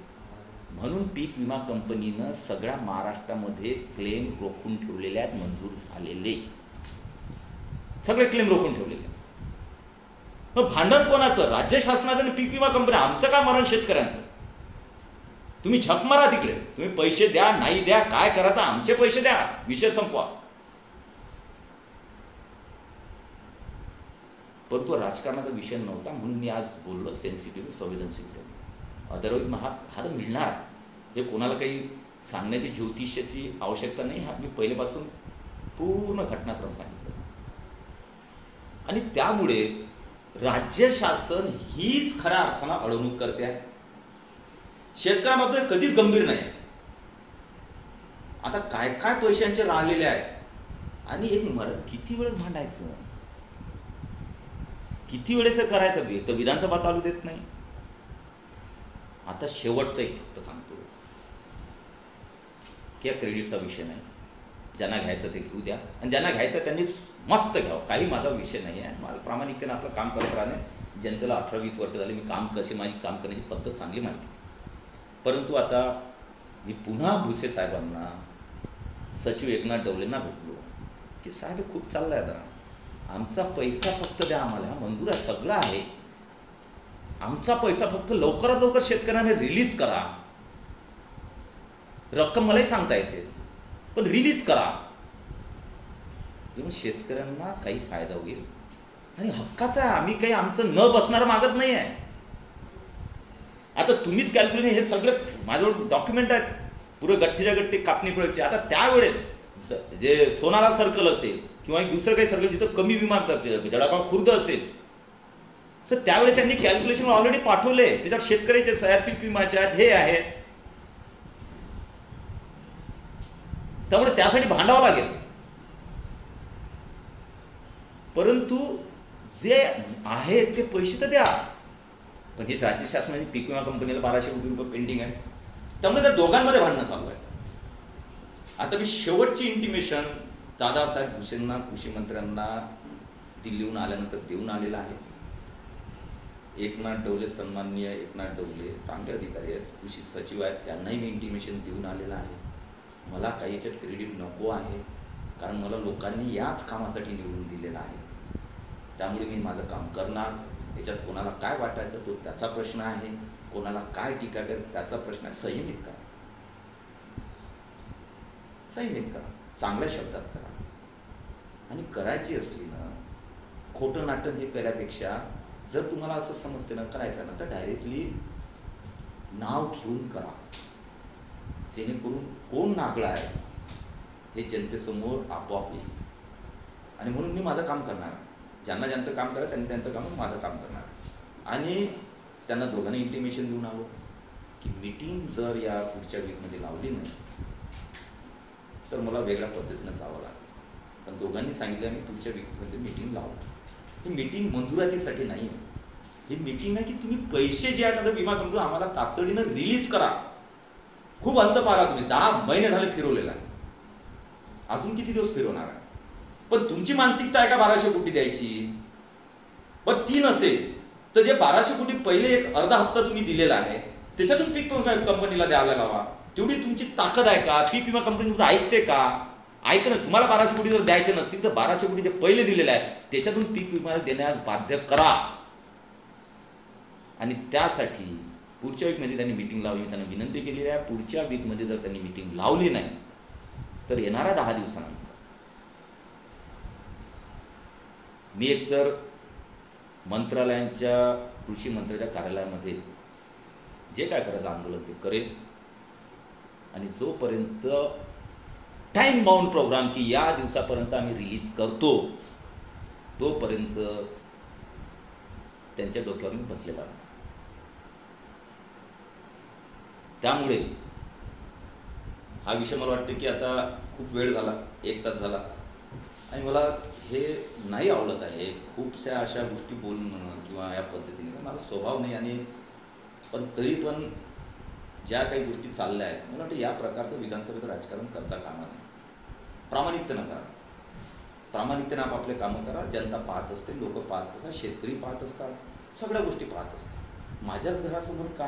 म्हणून पीक विमा कंपनीनं सगळ्या महाराष्ट्रामध्ये क्लेम रोखून ठेवलेले आहेत, मंजूर झालेले सगळे क्लेम रोखून ठेवलेले. मग भांडण कोणाचं. राज्य शासनाचं आणि पीक विमा कंपनी. आमचं का मरण शेतकऱ्यांचं. तुम्ही झक मारा तिकडे, तुम्ही पैसे द्या, नाही द्या, काय करायचं, आमचे पैसे द्या, विषय संपवा. परंतु राजकारणाचा विषय नव्हता म्हणून मी आज बोललो सेन्सिटिव्ह, संवेदनशील. अदरवाईज हा तर मिळणार, हे कोणाला काही सांगण्याची ज्योतिषाची आवश्यकता नाही. हा मी पहिल्यापासून पूर्ण घटनाक्रम सांगितलं. आणि त्यामुळे राज्य शासन हीच खऱ्या अर्थानं अडवणूक करते आहे. शेतकऱ्याबाबत कधीच गंभीर नाही. आता काय काय पैशांचे राहिलेले आहेत आणि एक मरण किती वेळेस भांडायचं, किती वेळेस करायचं. एक तर विधानसभा चालू देत नाही. आता शेवटचं एक फक्त सांगतो की या क्रेडिटचा विषय नाही. ज्यांना घ्यायचं ते घेऊ द्या, आणि ज्यांना घ्यायचं त्यांनी मस्त घ्यावं, काही माझा विषय नाही आहे. मला प्रामाणिकतेने आपलं काम करत राहणे. जनतेला 18-20 वर्ष झाली, मी माझी काम करण्याची पद्धत चांगली माहिती. परंतु आता मी पुन्हा भुसे साहेबांना, सचिव एकनाथ डवलेंना भेटलो. की साहेब खूप चाललाय आता, आमचा पैसा फक्त द्या आम्हाला, मंजूर आहे, सगळं आहे, आमचा पैसा फक्त लवकरात लवकर शेतकऱ्यांना रिलीज करा. रक्कम मलाही सांगता येते, पण रिलीज करा, जेव्हा शेतकऱ्यांना काही फायदा होईल. आणि हक्काचा आहे, आम्ही काही आमचं न बसणारं मागत नाही आहे. आता तुम्हीच कॅल्क्युलेशन, हे सगळे माझ्याजवळ डॉक्युमेंट आहेत, पुरे गठ्ठीच्या गठ्ठी कापणी प्रोजेक्टचे. आता त्यावेळेस जे सोनारा सर्कल असेल किंवा दुसरं काही सर्कल जिथं कमी विमा जळगाव खुर्द असेल, तर त्यावेळेस त्यांनी कॅल्क्युलेशन ऑलरेडी पाठवले, त्याच्यात शेतकऱ्याचे पीक विमाचे आहेत, हे आहेत. त्यामुळे त्यासाठी भांडावं लागेल. परंतु जे आहे ते पैसे तर द्या. पण हे राज्य शासनाने पीक विमा कंपनीला 1200 कोटी रुपये पेंडिंग आहे, त्यामुळे त्या दोघांमध्ये भांडणं चालू आहे. आता मी शेवटची इंटिमेशन दादासाहेब भुसेंना, कृषी मंत्र्यांना दिल्लीहून आल्यानंतर देऊन आलेला आहे. एकनाथ डवले, सन्माननीय एकनाथ डवले चांगले अधिकारी आहेत, कृषी सचिव आहेत, त्यांनाही मी इंटिमेशन देऊन आलेलं आहे. मला काही याच्यात क्रेडिट नको आहे, कारण मला लोकांनी याच कामासाठी निवडून दिलेलं आहे. त्यामुळे मी माझं काम करणार. याच्यात कोणाला काय वाटायचं तो त्याचा प्रश्न आहे, कोणाला काय टीका करेल त्याचा प्रश्न आहे. संयमित करा, संयमित करा, चांगल्या शब्दात करा. आणि करायची असली ना, खोटं नाटक हे केल्यापेक्षा जर तुम्हाला असं समजते ना करायचं ना, तर डायरेक्टली नाव घेऊन करा, जेणेकरून कोण नागळा आहे हे जनतेसमोर आपोआप येईल. आणि म्हणून मी माझं काम करणार. ज्यांना ज्यांचं काम करा त्यांनी त्यांचं काम, माझं काम करणार. आणि त्यांना दोघांना इंटिमेशन देऊन आलो की मीटिंग जर या पुढच्या वीकमध्ये लावली नाही तर मला वेगळ्या पद्धतीनं जावं लागेल. पण दोघांनी सांगितलं मी पुढच्या वीकमध्ये मीटिंग लावतो. ही मीटिंग मंजुरातीसाठी नाही, ही मीटिंग आहे की तुम्ही पैसे जे आहेत आता विमा कंपनी आम्हाला तातडीनं रिलीज करा. खूप अंत पाहिला तुम्ही, 10 महिने झाले फिरवलेला आहे, अजून किती दिवस फिरवणार आहे. पण तुमची मानसिकता आहे का 1200 कोटी द्यायची? पण ती नसेल तर जे 1200 कोटी पहिले एक अर्धा हप्ता तुम्ही दिलेला आहे त्याच्यातून पीक कंपनीला द्यायला लावा. तेवढी तुमची ताकद आहे का? पीक विमा कंपनी ऐकते का? ऐक ना, तुम्हाला 1200 कोटी जर द्यायचे नसतील तर 1200 कोटी जे पहिले दिलेले आहे त्याच्यातून पीक विमा देण्यास बाध्य करा. आणि त्यासाठी पुढच्या वीकमध्ये त्यांनी मीटिंग लावली, त्यांना विनंती केलेली आहे. पुढच्या वीकमध्ये जर त्यांनी मीटिंग लावली नाही तर येणाऱ्या 10 दिवसानंतर मी एकतर मंत्रालयांच्या, कृषी मंत्र्याच्या कार्यालयामध्ये जे काय करायचं आंदोलन ते करेल. आणि जोपर्यंत टाइम बाउंड प्रोग्राम की या दिवसापर्यंत आम्ही रिलीज करतो तोपर्यंत त्यांच्या डोक्यावर मी बसलेला आहे. त्यामुळे हा विषय मला वाटतं की आता खूप वेळ झाला, 1 तास झाला, आणि मला हे नाही आवडत आहे खूपशा अशा गोष्टी बोलणं किंवा या पद्धतीने. माझा स्वभाव नाही. आणि पण तरी पण ज्या काही गोष्टी चालल्या आहेत मला वाटतं या प्रकारचं विधानसभेत राजकारण करता कामा नये. प्रामाणिकतेनं करा, प्रामाणिकतेनं आपापले कामं करा. जनता पाहत असते, लोक पाहत असतात, शेतकरी पाहत असतात, सगळ्या गोष्टी पाहत असतात. माझ्याच घरासमोर का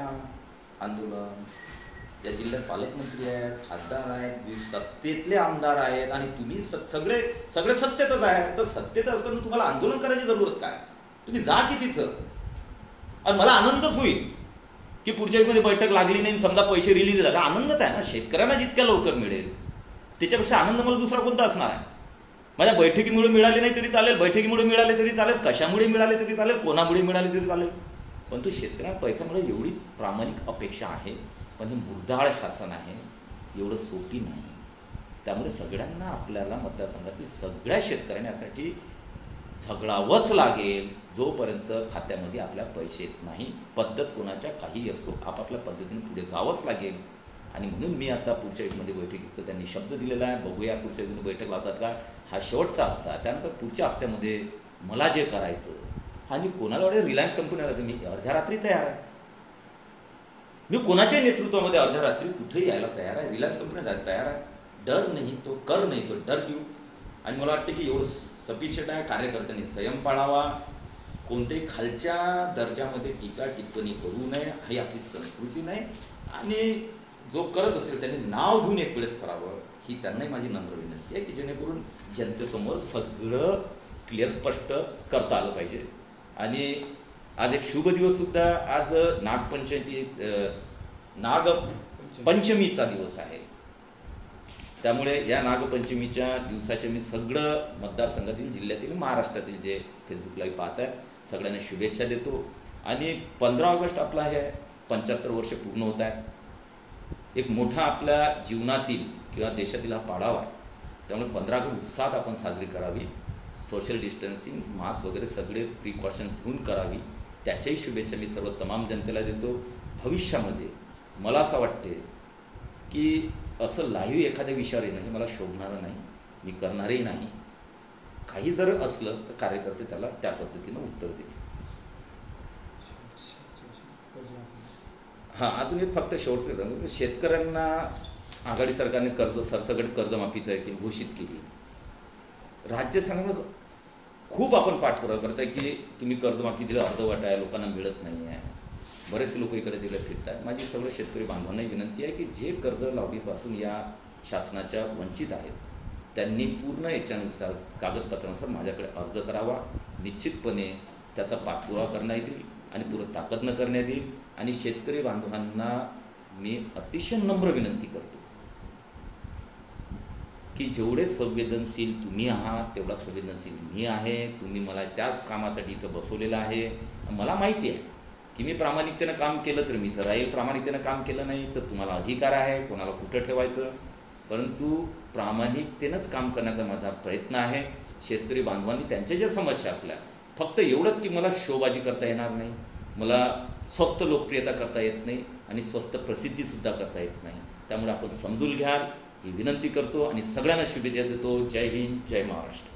आंदोलन? या जिल्ह्यात पालकमंत्री आहेत, खासदार आहेत, सत्तेतले आमदार आहेत, आणि तुम्ही सगळे सत्तेतच आहे. तर सत्तेत असताना तुम्हाला आंदोलन करायची जरूरत काय? तुम्ही जा की तिथं. आणि मला आनंदच होईल की पुढच्या वीकमध्ये बैठक लागली नाही, समजा पैसे रिलीज झाले, आनंदच आहे ना. शेतकऱ्यांना जितक्या लवकर मिळेल त्याच्यापेक्षा आनंद मला दुसरा कोणता असणार आहे? माझ्या बैठकीमुळे मिळाले नाही तरी चालेल, बैठकीमुळे मिळाले तरी चालेल, कशामुळे मिळाले तरी चालेल, कोणामुळे मिळाले तरी चालेल. पण तो शेतकऱ्यांना पैसा मिळेल एवढीच प्रामाणिक अपेक्षा आहे. पण हे मुरदाळ शासन आहे, एवढं सोपी नाही. त्यामुळे सगळ्यांना आपल्याला मतदारसंघातील सगळ्या शेतकऱ्यांना यासाठी झगडावंच लागेल जोपर्यंत खात्यामध्ये आपल्या पैसे येत नाही. पद्धत कोणाच्या काही असो, आपापल्या पद्धतीने पुढे जावंच लागेल. आणि म्हणून मी आता पुढच्या वीकमध्ये बैठकीचं त्यांनी शब्द दिलेला आहे. बघूया पुढच्या वीकमध्ये बैठक लावतात का. हा शेवटचा हप्ता, त्यानंतर पुढच्या हप्त्यामध्ये मला जे करायचं. आणि कोणाला वाटेल रिलायन्स कंपनीला मी अर्ध्या रात्री तयार आहे. मी कोणाच्याही नेतृत्वामध्ये अर्ध्या रात्री कुठेही यायला तयार आहे. रिलायन्स कंपनी तयार आहे. डर नाही तो कर, नाही तो डर देऊ. आणि मला वाटतं की एवढं सफिशियंट आहे. कार्यकर्त्यांनी संयम पाळावा, कोणत्याही खालच्या दर्जामध्ये टीका टिप्पणी करू नये, ही आपली संस्कृती नाही. आणि जो करत असेल त्यांनी नाव घेऊन एक वेळेस करावं, ही त्यांनाही माझी नम्र विनंती आहे, की जेणेकरून जनतेसमोर सगळं क्लिअर स्पष्ट करता आलं पाहिजे. आणि आज एक शुभ दिवस सुद्धा, आज नागपंचमीचा दिवस आहे. त्यामुळे या नागपंचमीच्या दिवसाचे मी सगळं मतदारसंघातील, जिल्ह्यातील, महाराष्ट्रातील जे फेसबुक लाईव्ह पाहत आहेत सगळ्यांना शुभेच्छा देतो. आणि 15 ऑगस्ट आपला हे 75 वर्ष पूर्ण होत आहेत. एक मोठा आपल्या जीवनातील किंवा देशातील हा पाडावा आहे. त्यामुळे 15 ऑगस्ट उत्साहात आपण साजरी करावी. सोशल डिस्टन्सिंग, मास्क वगैरे सगळे प्रिकॉशन घेऊन करावी. त्याच्याही शुभेच्छा मी सर्व तमाम जनतेला देतो. भविष्यामध्ये मला असं वाटते की असं लाईव्ह एखाद्या विषयावर येणं हे मला शोभणारं नाही, मी करणारही नाही. काही जर असलं तर कार्यकर्ते त्याला त्या पद्धतीनं उत्तर देतील. हां, अजून एक फक्त शेवटचं सांगू, शेतकऱ्यांना आघाडी सरकारने सरसकट कर्जमाफीचं आहे की घोषित केली. राज्य सरकारनं खूप आपण पाठपुरावा करत आहे की तुम्ही कर्जमाफी दिलं, अर्धवट आहे, लोकांना मिळत नाही आहे. बरेचसे लोक इकडे तिकडे फिरत आहेत. माझी सगळं शेतकरी बांधवांनाही विनंती आहे की जे कर्ज लावणीपासून या शासनाच्या वंचित आहेत त्यांनी पूर्ण याच्यानुसार कागदपत्रानुसार माझ्याकडे अर्ज करावा. निश्चितपणे त्याचा पाठपुरावा करण्यात येईल आणि पूर्ण ताकदनं करण्यात येईल. आणि शेतकरी बांधवांना मी अतिशय नम्र विनंती करतो की जेवढे संवेदनशील तुम्ही आहात तेवढा संवेदनशील मी आहे. तुम्ही मला त्याच कामासाठी इथं बसवलेलं आहे. मला माहिती आहे की मी प्रामाणिकतेनं काम केलं तर मी इथं राहील, प्रामाणिकतेनं काम केलं नाही तर तुम्हाला अधिकार आहे कोणाला कुठं ठेवायचं. परंतु प्रामाणिकतेनंच काम करण्याचा माझा प्रयत्न आहे. शेतकरी बांधवांनी त्यांच्या ज्या समस्या असल्या, फक्त एवढंच की मला शोबाजी करता येणार नाही, मला स्वस्त लोकप्रियता करता येत नाही आणि स्वस्त प्रसिद्धीसुद्धा करता येत नाही. त्यामुळे आपण समजून घ्याल ही विनंती करतो आणि सगळ्यांना शुभेच्छा देतो. जय हिंद, जय महाराष्ट्र.